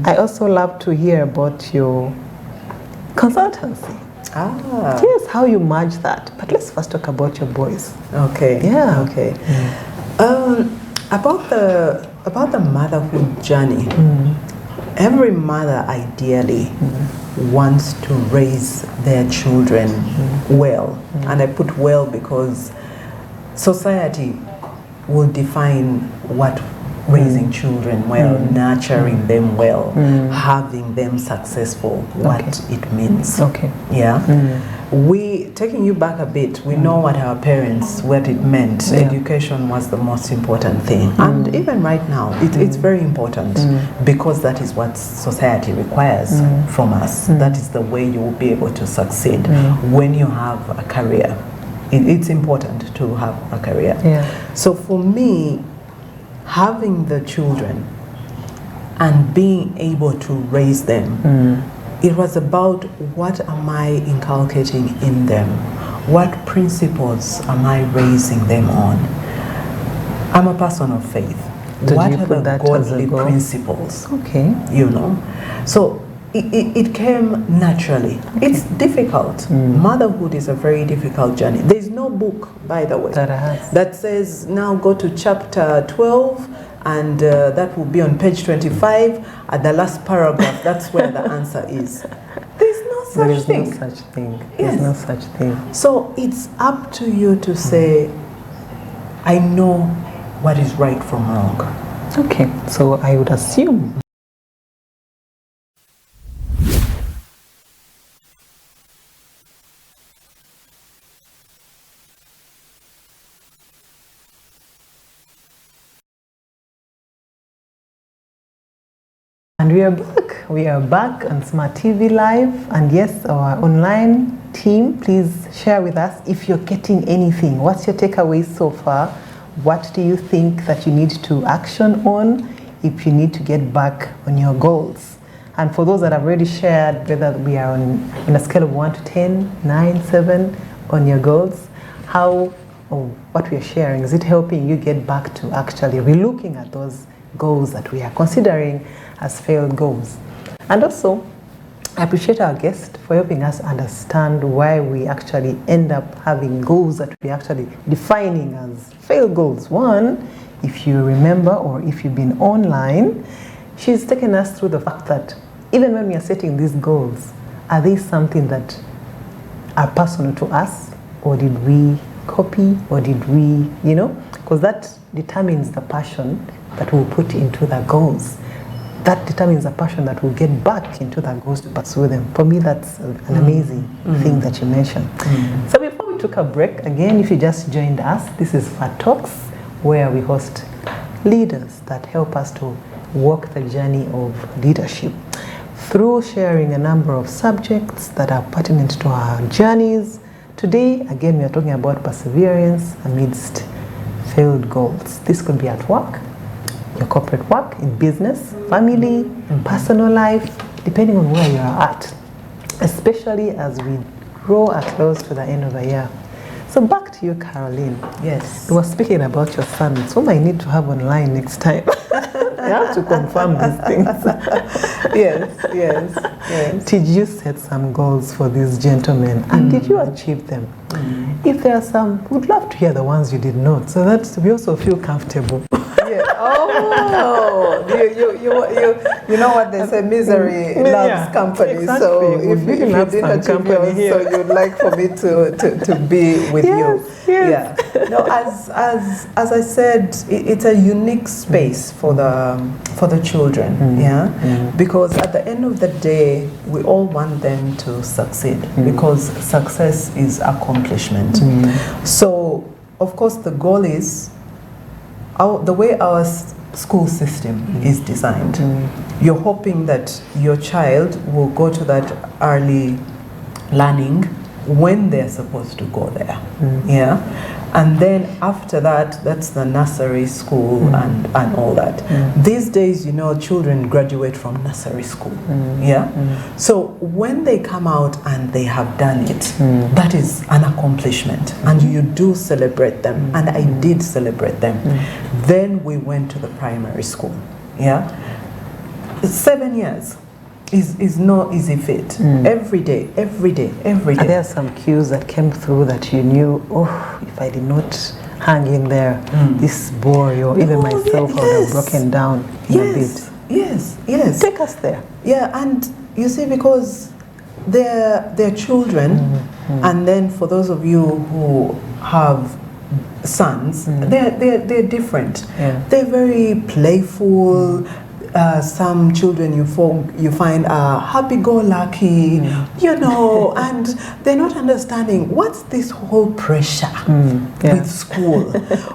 I also love to hear about your consultancy. Yes, how you merge that. But let's first talk about your boys. Okay. About the motherhood journey. Every mother ideally wants to raise their children well. And I put well because society will define what raising children well, nurturing them well, having them successful, what it means. We, taking you back a bit, we know what our parents, what it meant. Education was the most important thing. And even right now, it's very important because that is what society requires from us. That is the way you will be able to succeed when you have a career. It's important to have a career. So for me, having the children and being able to raise them, it was about what am I inculcating in them? What principles am I raising them on? I'm a person of faith. What are the godly principles? You know? So it came naturally. It's difficult. Motherhood is a very difficult journey. There's no book, by the way, that says now go to chapter 12 and that will be on page 25 at the last paragraph. That's where the answer is. There's no such thing. There's no such thing. There's no such thing. So it's up to you to say, I know what is right from wrong. Okay, so I would assume and we are back on Smart TV Live, and yes, our online team, please share with us if you're getting anything. What's your takeaway so far? What do you think that you need to action on if you need to get back on your goals? And for those that have already shared, whether we are on a scale of 1 to 10, 9, 7 on your goals, how or what we are sharing, is it helping you get back to actually relooking at those goals that we are considering as failed goals? And also, I appreciate our guest for helping us understand why we actually end up having goals that we actually defining as failed goals. One, if you remember or if you've been online, she's taken us through the fact that even when we are setting these goals, are they something that are personal to us, or did we copy, or did we, because that determines the passion that we'll put into the goals. That determines the passion that we'll get back into the goals to pursue them. For me, that's an amazing thing that you mentioned. So before we took a break, again, if you just joined us, this is Fat Talks, where we host leaders that help us to walk the journey of leadership through sharing a number of subjects that are pertinent to our journeys. Today, again, we are talking about perseverance amidst failed goals. This could be at work, your corporate work, in business, family, personal life, depending on where you are at, especially as we draw close to the end of the year. So back to you, Caroline. Yes. You were speaking about your sons, whom I need to have online next time. have to confirm these things. Yes. Did you set some goals for these gentlemen, and did you achieve them? If there are some, we'd love to hear the ones you did not, so that we also feel comfortable. Yeah. Oh, you know what they say, misery loves company. Exactly. So if you really love didn't some achieve yours, company so here. you'd like for me to be with you. Yes. Yeah. No, as I said, it's a unique space for the children. Yeah. Because at the end of the day, we all want them to succeed because success is accomplishment. So, of course, the goal is the way our school system is designed. You're hoping that your child will go to that early learning when they're supposed to go there. Yeah. And then after that, that's the nursery school and all that. These days, children graduate from nursery school. Yeah. So when they come out and they have done it, that is an accomplishment. And you do celebrate them. And I did celebrate them. Then we went to the primary school. Yeah. 7 years is no easy feat. Every day. Are there some cues that came through that you knew, if I did not hang in there, this boy or even myself would have broken down in a bit? Yes. Take us there. Yeah, and you see, because they're children, and then for those of you who have sons, they're different. Yeah. They're very playful. Some children you find are happy-go-lucky, and they're not understanding what's this whole pressure with school.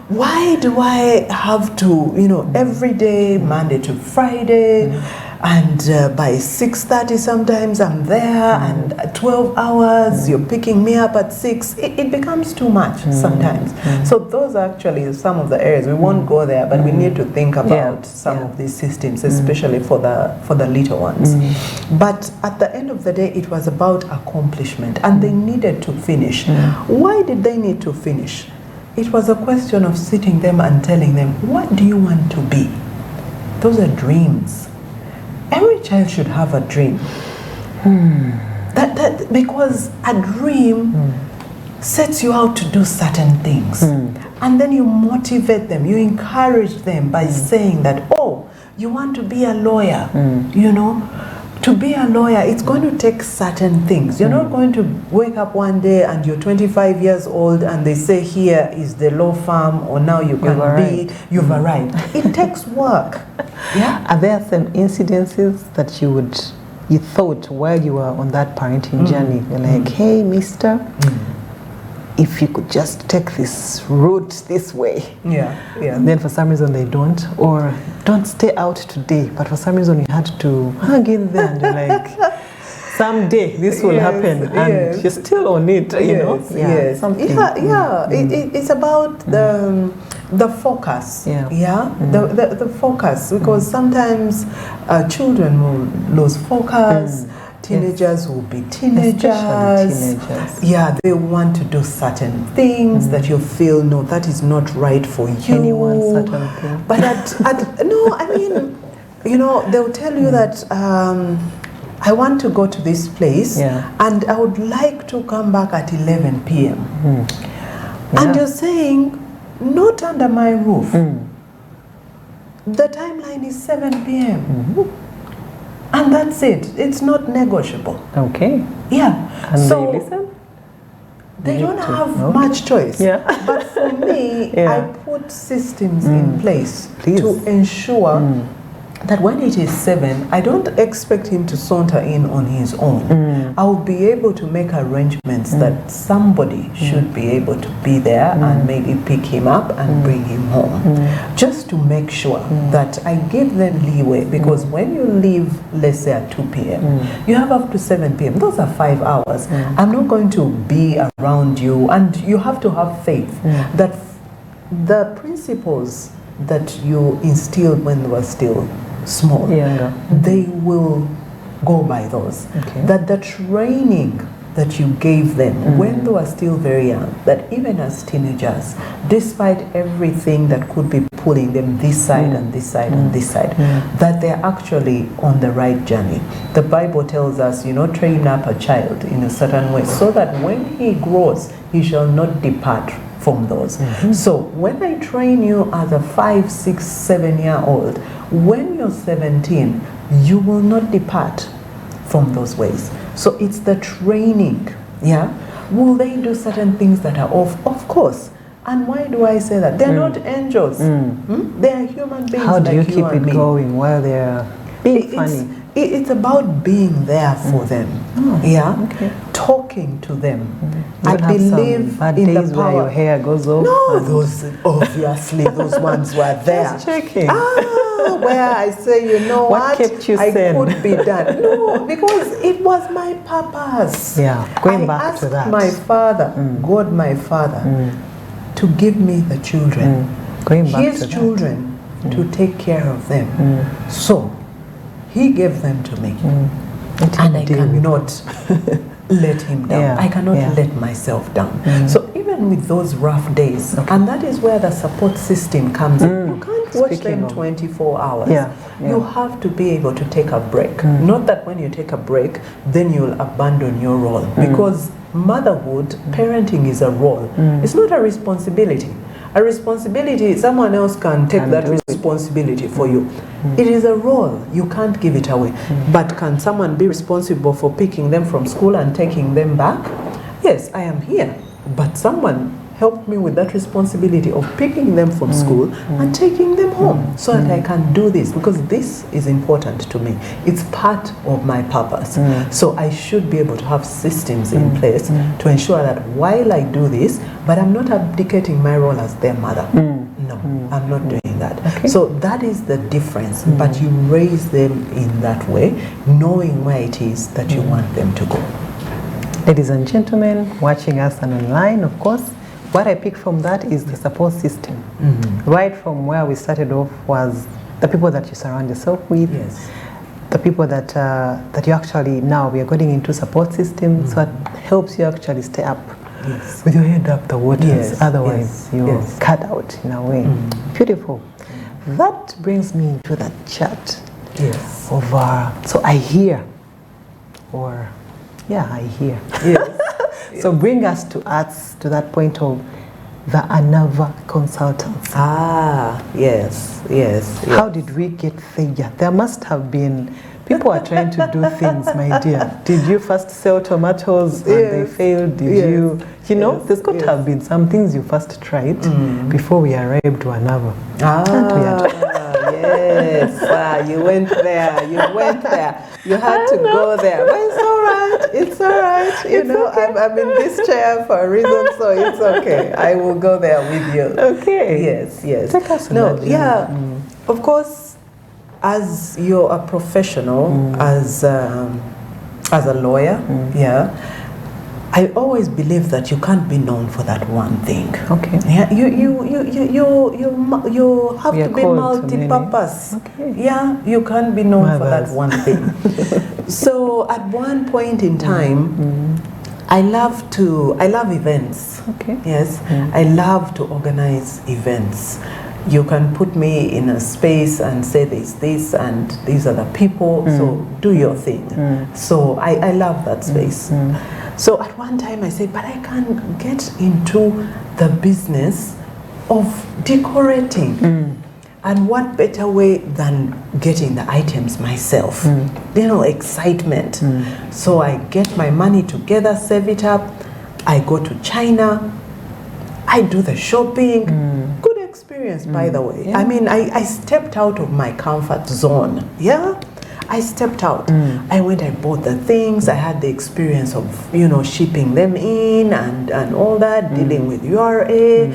Why do I have to, every day, Monday to Friday, and by 6:30 sometimes I'm there, and 12 hours, you're picking me up at 6. It becomes too much sometimes. So those are actually some of the areas. We won't go there, but we need to think about some of these systems, especially for the little ones. But at the end of the day, it was about accomplishment, and they needed to finish. Why did they need to finish? It was a question of sitting them and telling them, what do you want to be? Those are dreams. Every child should have a dream. That because a dream sets you out to do certain things. And then you motivate them, you encourage them by saying that, you want to be a lawyer, To be a lawyer, it's going to take certain things. You're not going to wake up one day and you're 25 years old and they say, here is the law firm, or now you've arrived. It takes work. Yeah. Are there some incidences that you thought while you were on that parenting journey, you're like, hey, mister, if you could just take this route this way. Yeah. And then for some reason they don't, or don't stay out today, but for some reason you had to hang in there and you're like, someday this will happen, and you're still on it, Yes. It's about the focus. The focus, because sometimes children will lose focus. Teenagers will be teenagers. Yeah, they want to do certain things that you feel, no, that is not right for you. Anyone certain thing. But they'll tell you that I want to go to this place and I would like to come back at 11 p.m. And you're saying, not under my roof. The timeline is 7 p.m. And that's it. It's not negotiable. Okay. Yeah. And so they listen? They don't have much choice. Yeah. But for me, I put systems in place to ensure that when it is 7, I don't expect him to saunter in on his own. I will be able to make arrangements that somebody should be able to be there and maybe pick him up and bring him home. Just to make sure that I give them leeway, because when you leave, let's say at 2 p.m., you have up to 7 p.m. Those are 5 hours. I'm not going to be around you, and you have to have faith that the principles that you instilled when they were still small, they will go by those. That the training that you gave them when they were still very young, that even as teenagers, despite everything that could be pulling them this side and this side and this side, that they're actually on the right journey. The Bible tells us, train up a child in a certain way so that when he grows, he shall not depart from those. So when I train you as a 5, 6, 7-year-old, when you're 17, you will not depart from those ways. So it's the training, yeah? Will they do certain things that are off? Of course. And why do I say that? They're not angels. They are human beings. How do you like keep it going while they're being funny? It's about being there for them, yeah? Okay. Talking to them. You I don't have believe some bad in the days where power. your hair goes off. No, those obviously those ones were there. Just checking. Where I say, What kept you I sane? could be done. No, because it was my purpose. Yeah, going I back to asked that. my father, God, my father, to give me the children, Going back his to that. children, to take care of them. So he gave them to me, and I cannot let him down. Yeah, I cannot yeah. let myself down. So even with those rough days, and that is where the support system comes in. You can't watch Speaking them of- 24 hours. Yeah, yeah. You have to be able to take a break. Not that when you take a break, then you'll abandon your role. Because motherhood, parenting is a role. It's not a responsibility. A responsibility, someone else can take that do it. responsibility for you. It is a role. You can't give it away. But can someone be responsible for picking them from school and taking them back? Yes, I am here. But someone helped me with that responsibility of picking them from school and taking them home so that I can do this, because this is important to me. It's part of my purpose. So I should be able to have systems in place to ensure that while I do this, but I'm not abdicating my role as their mother. No, I'm not doing that. Okay. So that is the difference. But you raise them in that way, knowing where it is that you want them to go. Ladies and gentlemen, watching us and online, of course, what I pick from that is the support system. Right from where we started off was the people that you surround yourself with, Yes. the people that that you actually, now we are getting into support system, so it helps you actually stay up Yes. with your head up the waters. Yes, Otherwise, yes, you're yes. cut out in a way. Beautiful. That brings me into that chat Yes. of, so I hear, or yeah, I hear. Yes. So bring us to that point of the ANAVA consultants. Yes, yes. How did we get there? There must have been, people are trying to do things, my dear. Did you first sell tomatoes and they Yes. failed? Did Yes. you know, Yes. there's got to have been some things you first tried before we arrived to ANAVA. Yes. You went there. You had to go there. But it's all right. It's all right. I'm in this chair for a reason, so it's okay. I will go there with you. Okay. Yes. Take us on No, that journey. yeah. Of course, as you're a professional, as a lawyer, yeah, I always believe that you can't be known for that one thing. Okay. Yeah, you have We are to be called to many. multi-purpose. Okay. Yeah, you can't be known for that Mothers. one thing. So at one point in time, I love events. Okay. Yes, I love to organize events. You can put me in a space and say there's this and these are the people, so do your thing. So I love that space. So at one time I said, but I can't get into the business of decorating. And what better way than getting the items myself? Excitement. So I get my money together, save it up. I go to China. I do the shopping. Good experience, by the way. Yeah. I mean, I stepped out of my comfort zone. Yeah. I stepped out. I went, I bought the things. I had the experience of, shipping them in and all that, dealing with URA.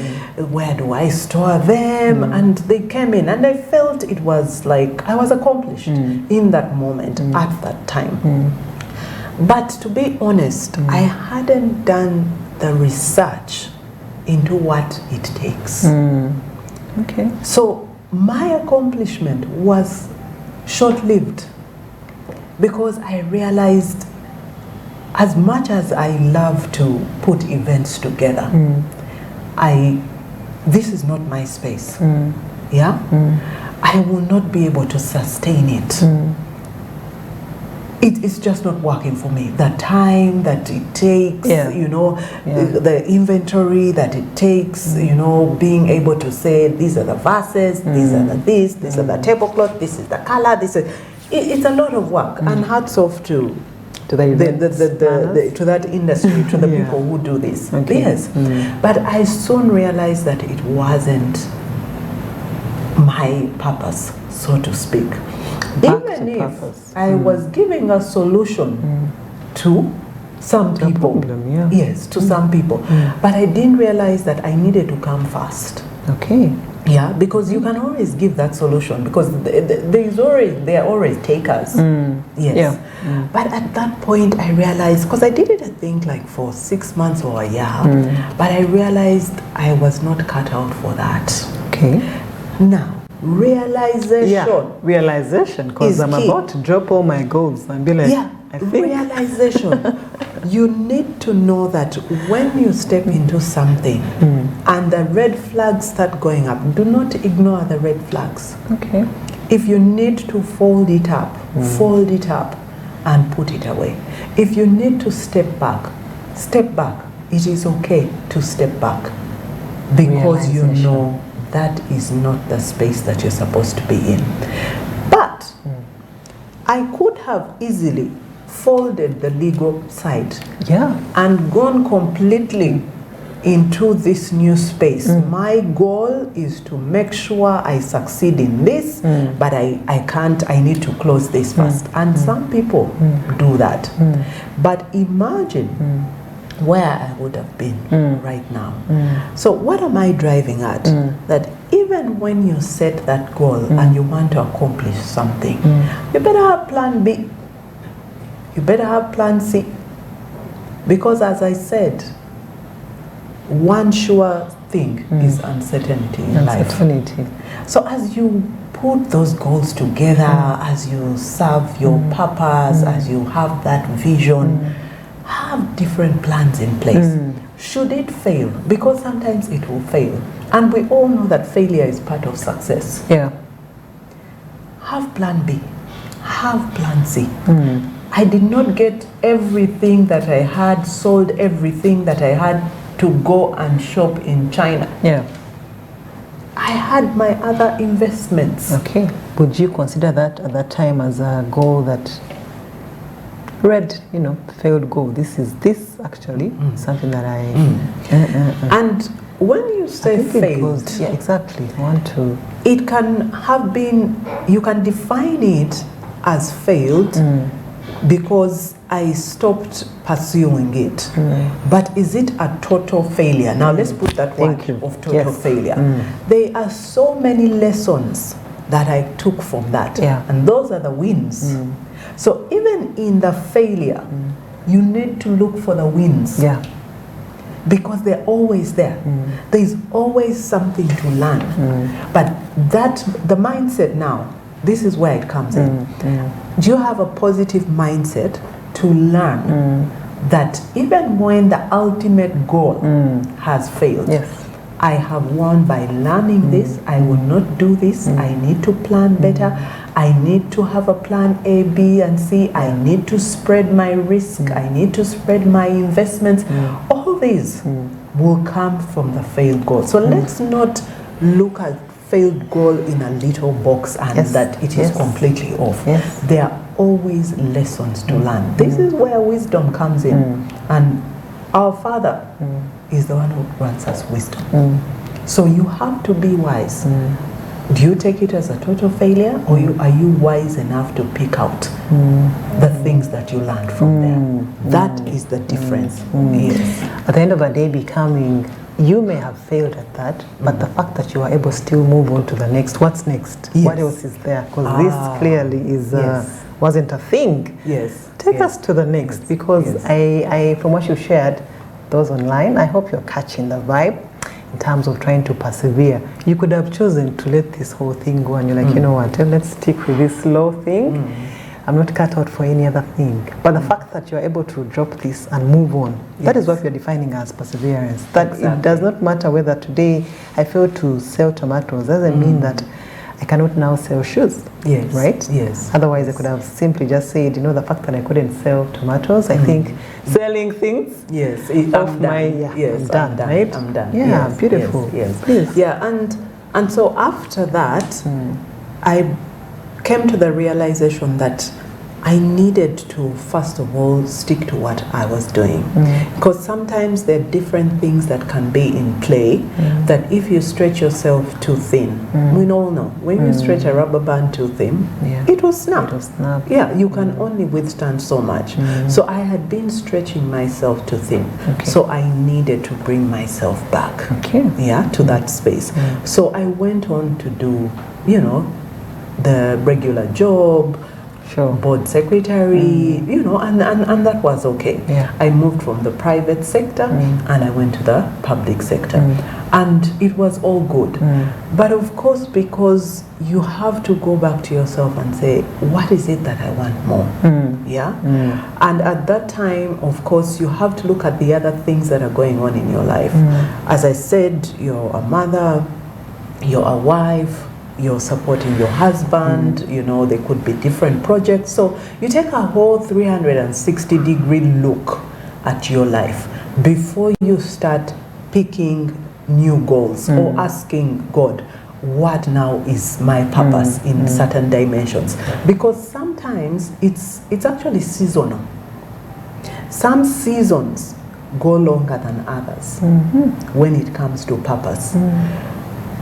Where do I store them? And they came in, and I felt it was like I was accomplished in that moment at that time. But to be honest, I hadn't done the research into what it takes. Okay. So my accomplishment was short-lived, because I realized as much as I love to put events together, this is not my space. Yeah? I will not be able to sustain it. It's just not working for me. The time that it takes, you know, the inventory that it takes, you know, being able to say, these are the verses, these are the this, these are the tablecloth, this is the color, this is... It's a lot of work, and hats off to the to that industry, to the people who do this. Okay. Yes. But I soon realized that it wasn't my purpose, so to speak. Even if I was giving a solution to some people, problem, yes, to some people, but I didn't realize that I needed to come first. Okay. Yeah, because you can always give that solution, because there are always takers. Yes. Yeah. But at that point I realized, because I did it I think like for 6 months or a year, but I realized I was not cut out for that. Okay. Now, realization. Yeah, realization, because I'm key. about to drop all my goals and be like, I think. Realization. You need to know that when you step into something and the red flags start going up, do not ignore the red flags. Okay. If you need to fold it up and put it away. If you need to step back. It is okay to step back, because you know that is not the space that you're supposed to be in. But I could have easily folded the legal side and gone completely into this new space. My goal is to make sure I succeed in this, but I need to close this first. And some people do that. But imagine where I would have been right now. So what am I driving at? That even when you set that goal and you want to accomplish something, you better have plan B. You better have plan C. Because as I said, one sure thing is uncertainty in life. So as you put those goals together, as you serve your purpose, as you have that vision, have different plans in place. Should it fail? Because sometimes it will fail. And we all know that failure is part of success. Yeah. Have plan B. Have plan C. I did not get everything that I had, sold everything that I had to go and shop in China. Yeah. I had my other investments. Okay. Would you consider that at that time as a goal that failed goal? This actually something that I... And when you say failed... Yeah, exactly. I want to... It can have been... You can define it as failed because I stopped pursuing it. But is it a total failure? Now let's put that word of total failure. There are so many lessons that I took from that. And those are the wins. So even in the failure, you need to look for the wins. Because they're always there. There's always something to learn. But the mindset now, this is where it comes in. Do you have a positive mindset to learn that even when the ultimate goal has failed, I have won by learning this, I will not do this, I need to plan better, I need to have a plan A, B, and C, I need to spread my risk, I need to spread my investments. All these will come from the failed goal. So let's not look at failed goal in a little box and that it is completely off. There are always lessons to learn. This is where wisdom comes in. And our Father is the one who grants us wisdom. So you have to be wise. Do you take it as a total failure, or are you wise enough to pick out the things that you learned from there? That is the difference. Yes. At the end of the day, you may have failed at that, but the fact that you are able to still move on to the next, what's next? What else is there? Because this clearly is wasn't a thing. Take us to the next, because I from what you shared, those online, I hope you're catching the vibe in terms of trying to persevere. You could have chosen to let this whole thing go and you're like, you know what, let's stick with this slow thing. I'm not cut out for any other thing. But the fact that you're able to drop this and move on, that is what we're defining as perseverance. That it does not matter whether today I fail to sell tomatoes, doesn't mean that I cannot now sell shoes. Yes. Right? Yes. Otherwise, I could have simply just said, the fact that I couldn't sell tomatoes, I think selling things. Yes. I'm done, right? I'm done. Yeah, Yes, beautiful. Yes. Please. Yeah, and so after that, I came to the realization that I needed to, first of all, stick to what I was doing. Because sometimes there are different things that can be in play that if you stretch yourself too thin, we all know, when you stretch a rubber band too thin, it will snap. It will snap. Yeah, you can only withstand so much. So I had been stretching myself too thin. Okay. So I needed to bring myself back. Okay. Yeah, to that space. So I went on to do, the regular job, Sure. board secretary, and that was okay. Yeah. I moved from the private sector and I went to the public sector. And it was all good. But of course, because you have to go back to yourself and say, what is it that I want more? Yeah? And at that time, of course, you have to look at the other things that are going on in your life. As I said, you're a mother, you're a wife, you're supporting your husband, there could be different projects. So you take a whole 360-degree look at your life before you start picking new goals or asking God, what now is my purpose in certain dimensions? Because sometimes it's actually seasonal. Some seasons go longer than others when it comes to purpose.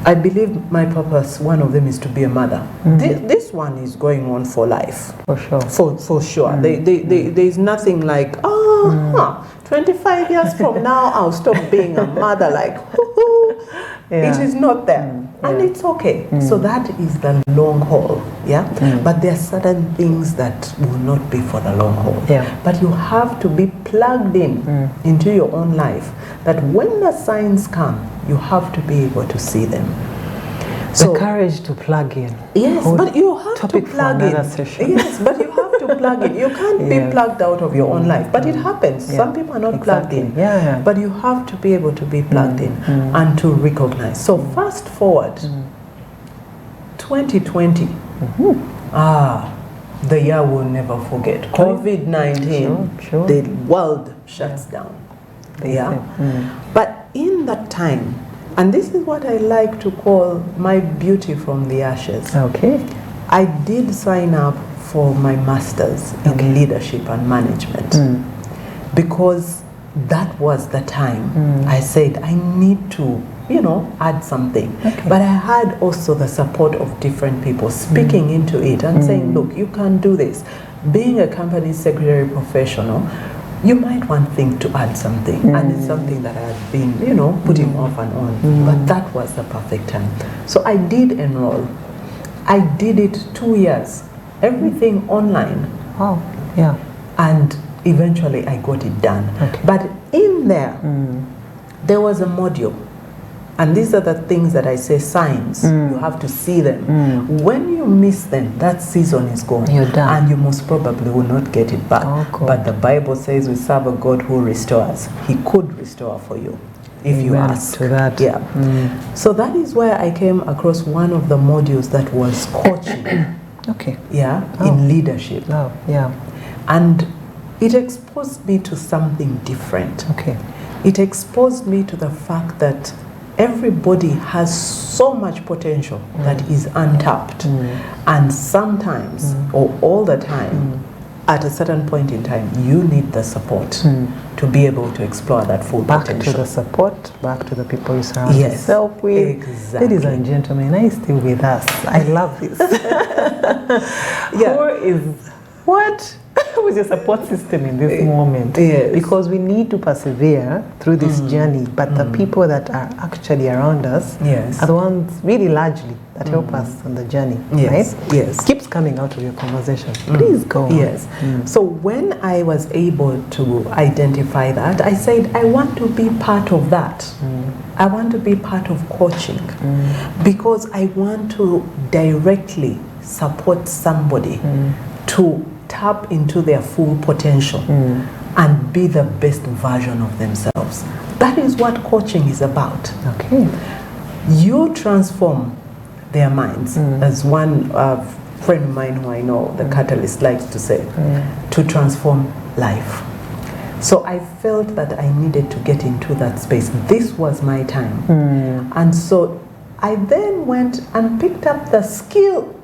I believe my purpose, one of them is to be a mother. This one is going on for life. For sure. For sure. There's nothing like, 25 years from now, I'll stop being a mother. Like, Yeah. It is not there. And it's okay. So that is the long haul. Yeah. But there are certain things that will not be for the long haul. Yeah. But you have to be plugged in into your own life, that when the signs come, you have to be able to see them. The courage to plug in. Yes, but you have to Topic for plug in. another session. Yes, but you have to plug in. You can't be plugged out of your own life. But it happens. Yeah. Some people are not plugged in. Yeah. But you have to be able to be plugged in and to recognize. So fast forward, 2020. The year we'll never forget. COVID-19, Sure. the world shuts down. Yeah. But in that time, and this is what I like to call my beauty from the ashes. Okay. I did sign up for my master's in leadership and management because that was the time I said I need to, add something. Okay. But I had also the support of different people speaking into it and saying, look, you can do this. Being a company secretary professional, you might want think to add something, and it's something that I had been, putting off and on. But that was the perfect time. So I did enroll. I did it 2 years, everything online, Wow. Yeah. and eventually I got it done. Okay. But in there, there was a module. And these are the things that I say signs. You have to see them. When you miss them, that season is gone. You're done. And you most probably will not get it back. Oh, God. But the Bible says we serve a God who restores. He could restore for you if you Amen ask. to that. Yeah. So that is where I came across one of the modules that was coaching. Okay. Yeah, in leadership. Oh, yeah. And it exposed me to something different. Okay. It exposed me to the fact that everybody has so much potential that is untapped. And sometimes, or all the time, at a certain point in time, you need the support to be able to explore that full Back potential. to the support, back to the people you surround Yes, yourself with. exactly. Ladies and gentlemen, are you still with us? I love this. Yeah. Who is what? Who is your support system in this moment? Yes. Because we need to persevere through this journey, but the people that are actually around us Yes. are the ones really largely that help us on the journey. Yes, Right? yes. Keeps coming out of your conversation. Please go on. Yes. So when I was able to identify that, I said, I want to be part of that. I want to be part of coaching because I want to directly support somebody to tap into their full potential and be the best version of themselves. That is what coaching is about. Okay. You transform their minds, as one friend of mine who I know, the catalyst, likes to say, to transform life. So I felt that I needed to get into that space. This was my time. And so I then went and picked up the skill.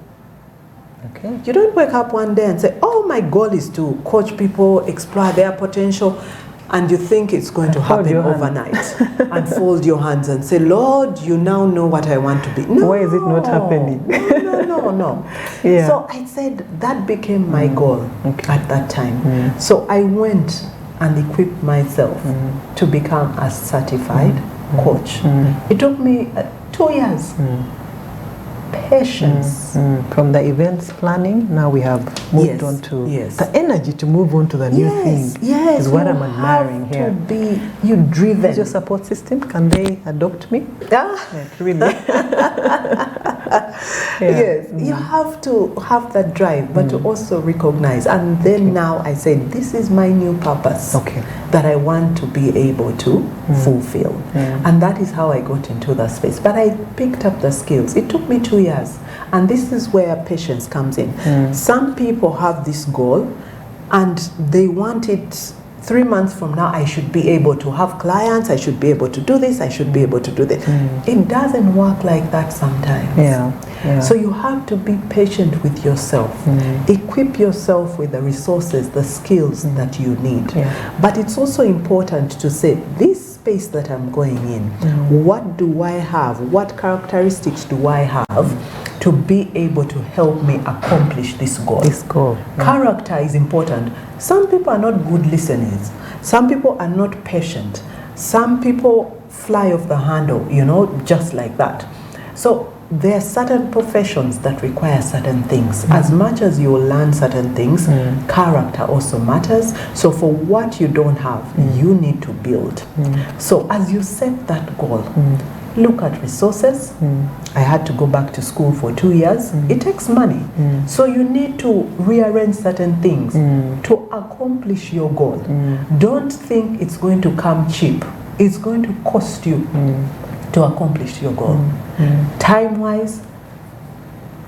Okay. You don't wake up one day and say, oh, my goal is to coach people, explore their potential, and you think it's going to happen overnight. And fold your hands and say, Lord, you now know what I want to be. No. Why is it not happening? No. Yeah. So I said that became my goal at that time. So I went and equipped myself to become a certified coach. It took me 2 years. Patience. From the events planning, now we have moved on to the energy to move on to the new thing. Yes, is what I'm admiring here. To be driven. Is your support system? Can they adopt me? Yeah. Really. Yes, you have to have that drive, but to also recognize. And then now I said, this is my new purpose that I want to be able to fulfill. And that is how I got into that space. But I picked up the skills. It took me 2 years. And this is where patience comes in. Some people have this goal and they want it 3 months from now. I should be able to have clients. I should be able to do this. I should be able to do this. It doesn't work like that sometimes. So you have to be patient with yourself. Equip yourself with the resources, the skills that you need. But it's also important to say, this space that I'm going in, what do I have? What characteristics do I have to be able to help me accomplish this goal? Character is important. Some people are not good listeners. Some people are not patient. Some people fly off the handle, just like that. So there are certain professions that require certain things. As much as you learn certain things, character also matters. So for what you don't have, you need to build. So as you set that goal, look at resources. I had to go back to school for 2 years. It takes money. So you need to rearrange certain things to accomplish your goal. Don't think it's going to come cheap. It's going to cost you to accomplish your goal. Time-wise,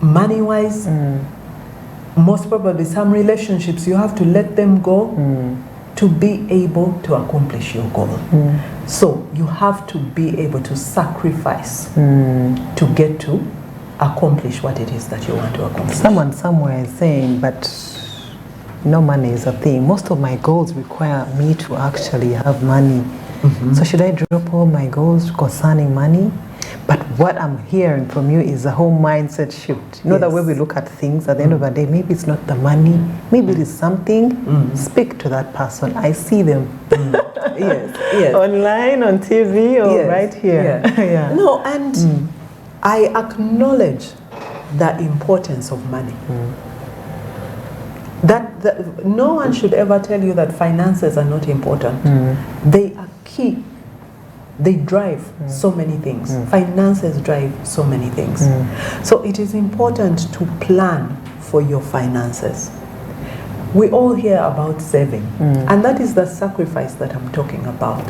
money-wise, most probably some relationships, you have to let them go to be able to accomplish your goal. So you have to be able to sacrifice to get to accomplish what it is that you want to accomplish. Someone somewhere is saying, but no money is a thing. Most of my goals require me to actually have money. So should I drop all my goals concerning money? But what I'm hearing from you is a whole mindset shift. You know, the way we look at things, at the end of the day, maybe it's not the money, maybe it is something. Speak to that person. I see them. Online, on TV, or right here. No, and I acknowledge the importance of money. That no one should ever tell you that finances are not important. They are key. They drive so many things. Finances drive so many things. So it is important to plan for your finances. We all hear about saving, and that is the sacrifice that I'm talking about.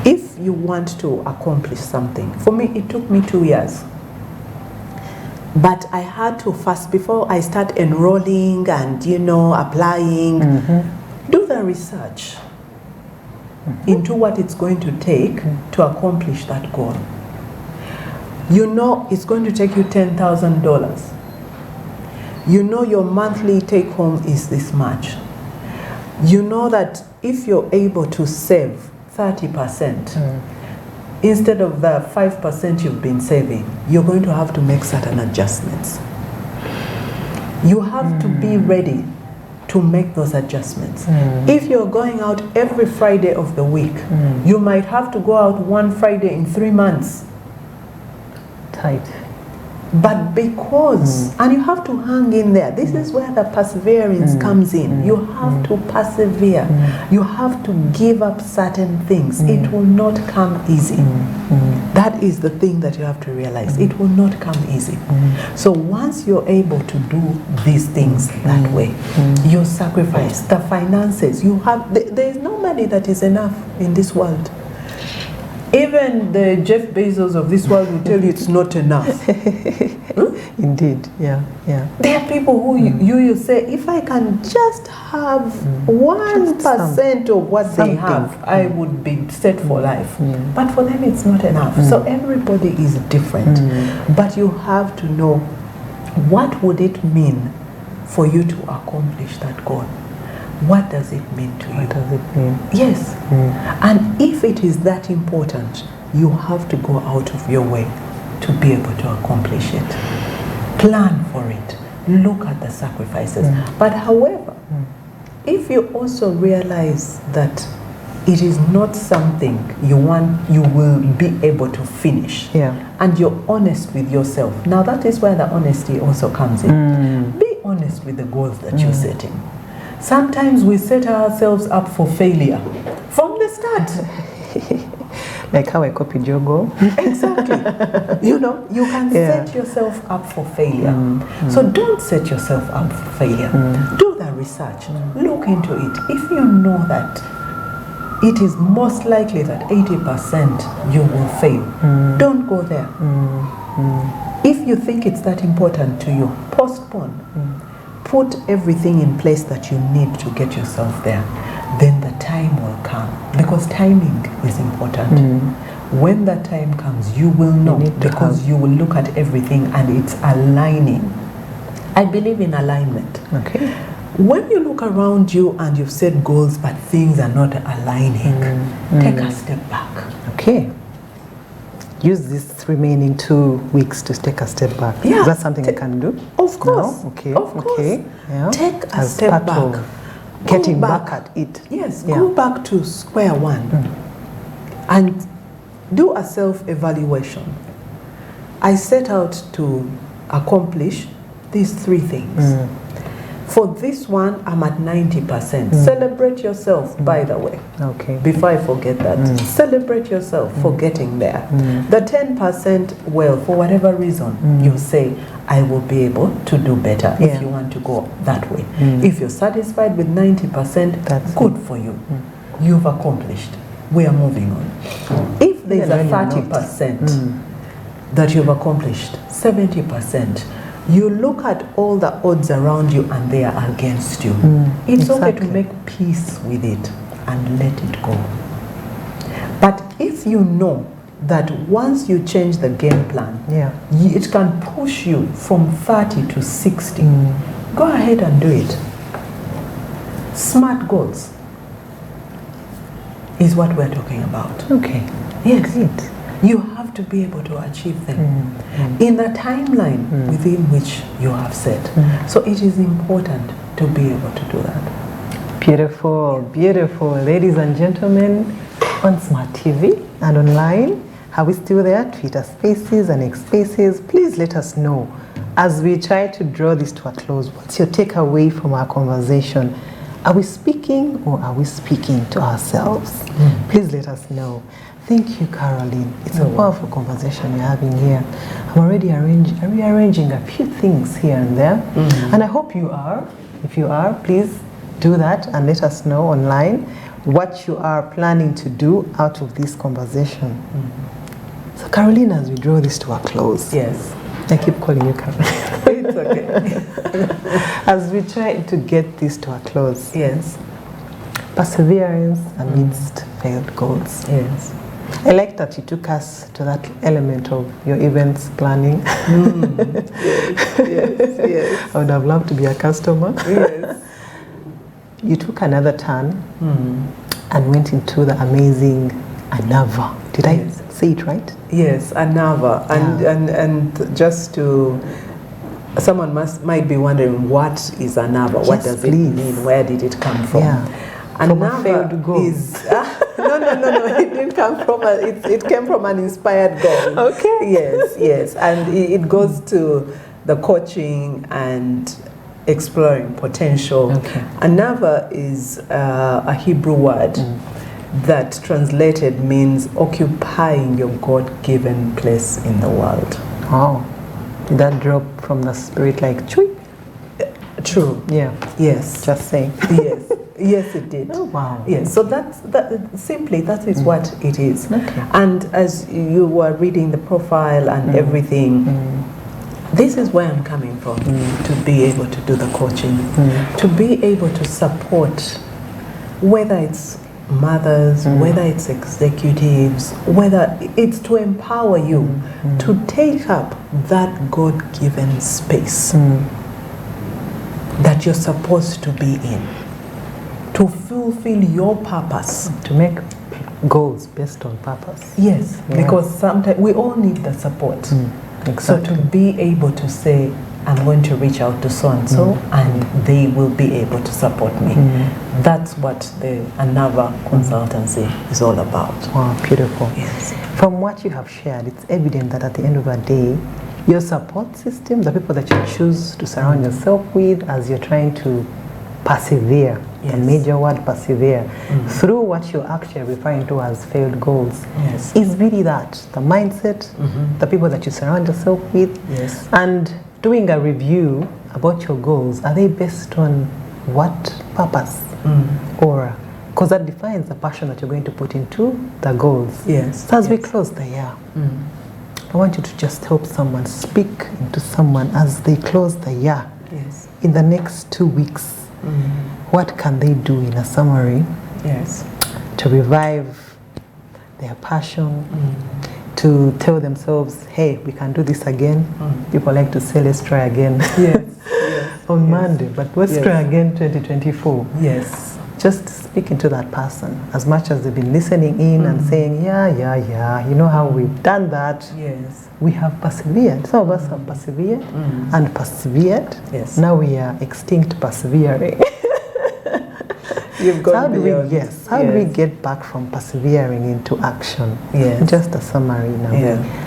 If you want to accomplish something, for me it took me 2 years. But I had to first, before I start enrolling and, applying, do the research into what it's going to take to accomplish that goal. It's going to take you $10,000. Your monthly take home is this much. You know that if you're able to save 30%, instead of the 5% you've been saving, you're going to have to make certain adjustments. You have to be ready to make those adjustments. If you're going out every Friday of the week, you might have to go out one Friday in 3 months. Tight. But because, and you have to hang in there, this is where the perseverance comes in. You have to persevere. You have to give up certain things. It will not come easy. That is the thing that you have to realize. It will not come easy. So once you're able to do these things that way, you sacrifice the finances. You have, there is no money that is enough in this world. Even the Jeff Bezos of this world will tell you it's not enough. Indeed, yeah. There are people who you say, if I can just have 1% of what they have, I would be set for life. But for them, it's not enough. So everybody is different. But you have to know, what would it mean for you to accomplish that goal? What does it mean to you? What does it mean? Yes. And if it is that important, you have to go out of your way to be able to accomplish it. Plan for it. Look at the sacrifices. But however, if you also realize that it is not something you will be able to finish, and you're honest with yourself. Now that is where the honesty also comes in. Be honest with the goals that you're setting. Sometimes we set ourselves up for failure from the start. Like how I copied your goal. Exactly. You know, you can set yourself up for failure. So don't set yourself up for failure. Do the research. Look into it. If you know that it is most likely that 80% you will fail, don't go there. If you think it's that important to you, postpone. Put everything in place that you need to get yourself there. Then the time will come, because timing is important. When that time comes, you will know, because you will look at everything and it's aligning. I believe in alignment. Okay. When you look around you and you've set goals but things are not aligning, take a step back. Okay. Use these remaining 2 weeks to take a step back. Yeah. Is that something I can do? Of course. No? Okay. Of course. Okay. Yeah. Take a As step part back. of getting back at it. Yes, go back to square one and do a self-evaluation. I set out to accomplish these 3 things. For this one, I'm at 90%. Celebrate yourself, by the way. Okay. Before I forget that. Celebrate yourself for getting there. The 10%, well, for whatever reason, you say, I will be able to do better if you want to go that way. If you're satisfied with 90%, that's good for you. You've accomplished. We are moving on. If there's a 30% that you've accomplished, 70%, you look at all the odds around you and they are against you. It's okay to make peace with it and let it go. But if you know that once you change the game plan, it can push you from 30 to 60, go ahead and do it. Smart goals is what we're talking about. Okay. Yes. Great. You have to be able to achieve them in the timeline within which you have set. So it is important to be able to do that. Beautiful, beautiful. Ladies and gentlemen, on Smart TV and online, are we still there? Twitter Spaces and X Spaces, please let us know. As we try to draw this to a close, what's your takeaway from our conversation? Are we speaking or are we speaking to ourselves? Please let us know. Thank you, Caroline. It's a powerful conversation you're having here. I'm already rearranging a few things here and there. And I hope you are. If you are, please do that and let us know online what you are planning to do out of this conversation. So, Caroline, as we draw this to a close. Yes. I keep calling you Caroline. It's okay. As we try to get this to a close. Yes. Perseverance amidst failed goals. Yes. I like that you took us to that element of your events planning. Yes. I would have loved to be a customer. Yes. You took another turn and went into the amazing Anava. Did I say it right? Yes, Anava. And just to, someone might be wondering, what is Anava? What does it mean? Where did it come from? From a failed goal. Is No. It didn't come from it came from an inspired goal. Okay. Yes. And it goes to the coaching and exploring potential. Okay. Another is a Hebrew word that translated means occupying your God-given place in the world. Wow. Did that drop from the spirit like chui? True. Yeah. Yes. Just saying. Yes, it did. Oh, wow. Yes, so that is what it is. Okay. And as you were reading the profile and everything, this is where I'm coming from, to be able to do the coaching, to be able to support, whether it's mothers, whether it's executives, whether it's to empower you to take up that God-given space that you're supposed to be in, to fulfill your purpose. To make goals based on purpose. Yes, Yeah. because sometimes we all need the support. Exactly. So to be able to say, I'm going to reach out to so-and-so and they will be able to support me. That's what the Anava consultancy is all about. Wow, beautiful. Yes. From what you have shared, it's evident that at the end of the day, your support system, the people that you choose to surround yourself with as you're trying to persevere, the major word persevere, through what you're actually referring to as failed goals, is really that, the mindset, the people that you surround yourself with, and doing a review about your goals. Are they based on what purpose? Or, because that defines the passion that you're going to put into the goals. Yes. So as we close the year, I want you to just help someone, speak into someone as they close the year. Yes. In the next 2 weeks, what can they do in a summary to revive their passion, to tell themselves, hey, we can do this again? People like to say, let's try again on Monday, but let's try again 2024. Yes. Just speak into that person as much as they've been listening in and saying, yeah, you know how we've done that. Yes. We have persevered. Some of us have persevered and persevered. Yes. Now we are extinct persevering. You've So gone how do beyond. how do we get back from persevering into action? Yes. Just a summary now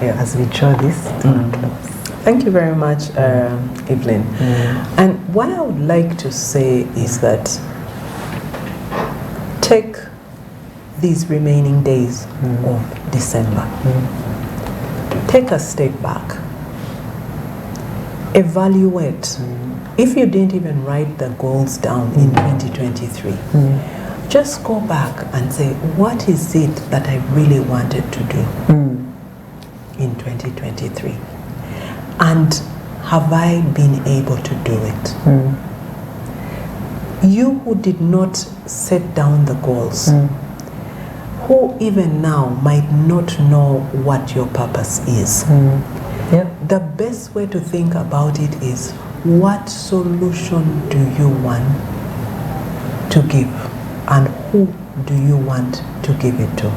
as we draw this to a close. Thank you very much, Evelyn. And what I would like to say is that take these remaining days of December. Take a step back. Evaluate. If you didn't even write the goals down in 2023, just go back and say, what is it that I really wanted to do in 2023? And have I been able to do it? You who did not set down the goals, who even now might not know what your purpose is, the best way to think about it is, what solution do you want to give? And who do you want to give it to?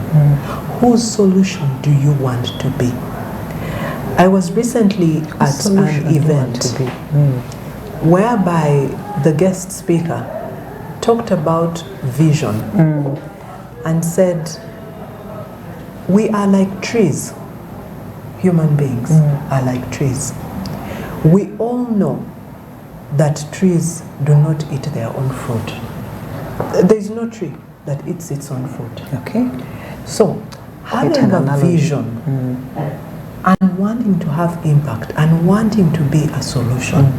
Whose solution do you want to be? I was recently at an event whereby the guest speaker talked about vision and said, we are like trees. Human beings are like trees. We all know that trees do not eat their own fruit. There is no tree that eats its own fruit. Okay. So, having a vision and wanting to have impact and wanting to be a solution,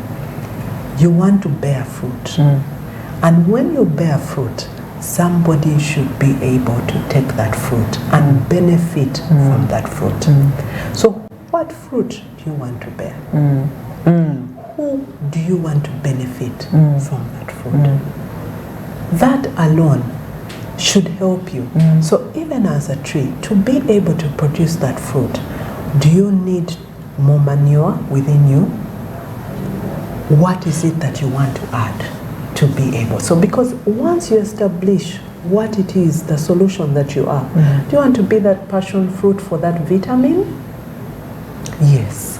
you want to bear fruit. And when you bear fruit, somebody should be able to take that fruit and benefit from that fruit. So, what fruit do you want to bear? Who do you want to benefit from that fruit? That alone should help you. So even as a tree, to be able to produce that fruit, do you need more manure within you? What is it that you want to add to be able? So because once you establish what it is, the solution that you are, do you want to be that passion fruit for that vitamin? Yes.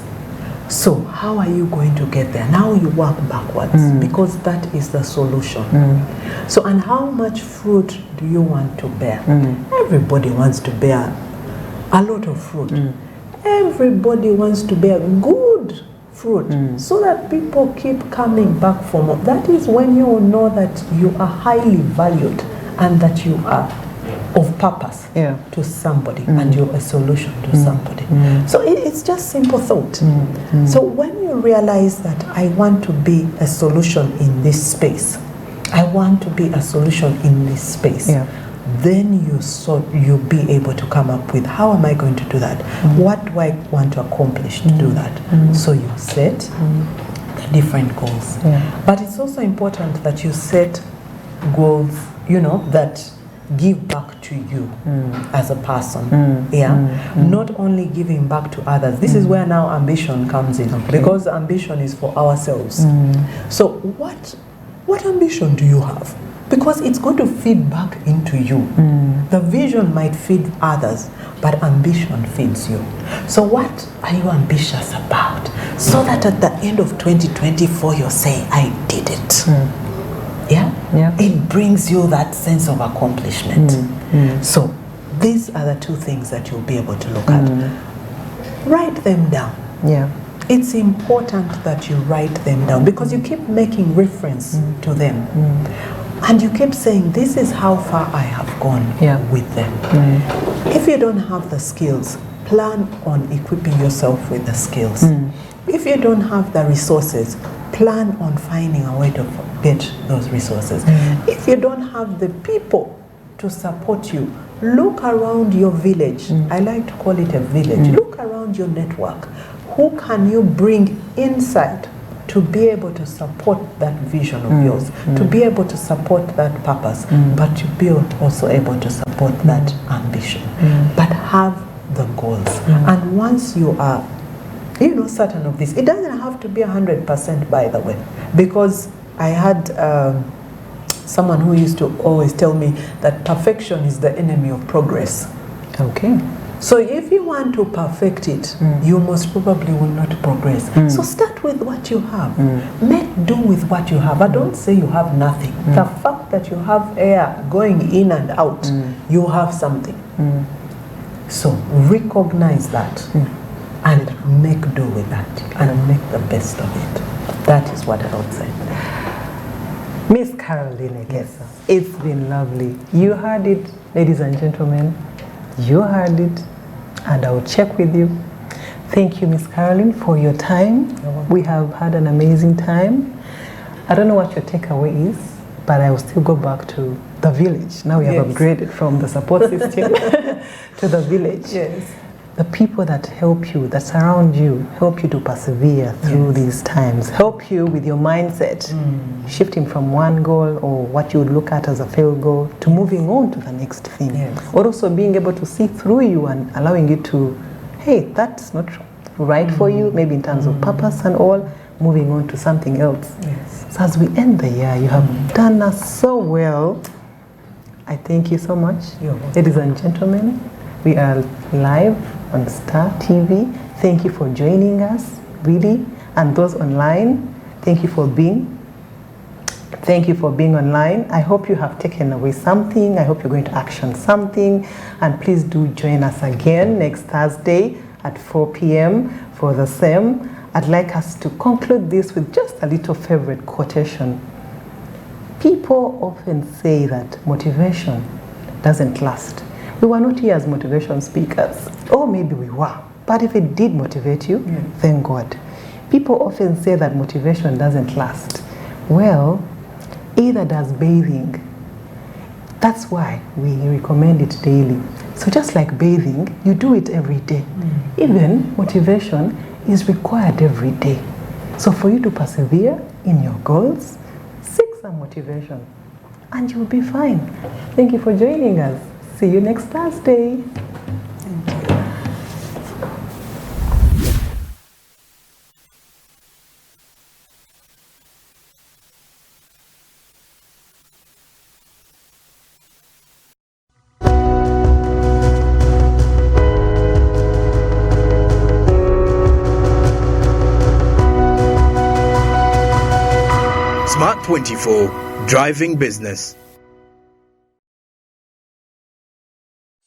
So how are you going to get there? Now you work backwards because that is the solution. So, and how much fruit do you want to bear? Everybody wants to bear a lot of fruit. Everybody wants to bear good fruit so that people keep coming back for more. That is when you know that you are highly valued and that you are of purpose to somebody and you're a solution to somebody. So it's just simple thought. So when you realize that I want to be a solution in this space, I want to be a solution in this space, then you'll be able to come up with how am I going to do that? What do I want to accomplish to do that? So you set different goals. But it's also important that you set goals, that give back to you as a person. Not only giving back to others. This is where now ambition comes in, because ambition is for ourselves. So what ambition do you have? Because it's going to feed back into you. The vision might feed others, but ambition feeds you. So what are you ambitious about? So that at the end of 2024 you're saying, I did it. It brings you that sense of accomplishment. So these are the two things that you'll be able to look at. Write them down. It's important that you write them down because you keep making reference to them. And you keep saying, this is how far I have gone with them. If you don't have the skills, plan on equipping yourself with the skills. If you don't have the resources, plan on finding a way to get those resources. If you don't have the people to support you, look around your village. I like to call it a village. Look around your network. Who can you bring inside to be able to support that vision of yours, to be able to support that purpose, but to be also able to support that ambition. But have the goals. And once you are certain of this, it doesn't have to be 100%, by the way, because I had someone who used to always tell me that perfection is the enemy of progress. So if you want to perfect it, you most probably will not progress. So start with what you have. Make do with what you have. I don't say you have nothing. The fact that you have air going in and out, you have something. So recognize that and make do with that and make the best of it. That is what I would say. Miss Caroline Egesa, it's been lovely. You heard it, ladies and gentlemen. You heard it, and I will check with you. Thank you, Miss Caroline, for your time. We have had an amazing time. I don't know what your takeaway is, but I will still go back to the village. Now we have upgraded from the support system to the village. The people that help you, that surround you, help you to persevere through these times, help you with your mindset, shifting from one goal or what you would look at as a failed goal to moving on to the next thing. Or also being able to see through you and allowing you to, hey, that's not right for you, maybe in terms of purpose and all, moving on to something else. So as we end the year, you have done us so well. I thank you so much. Ladies and gentlemen, we are live on Star TV. Thank you for joining us, really. And those online, thank you for being online. I hope you have taken away something. I hope you're going to action something. And please do join us again next Thursday at 4 p.m. for the same. I'd like us to conclude this with just a little favorite quotation. People often say that motivation doesn't last. We were not here as motivation speakers, or maybe we were, but if it did motivate you, thank God. People often say that motivation doesn't last. Well, either does bathing. That's why we recommend it daily. So just like bathing, you do it every day. Even motivation is required every day. So for you to persevere in your goals, seek some motivation, and you'll be fine. Thank you for joining us. See you next Thursday. 24 Driving Business.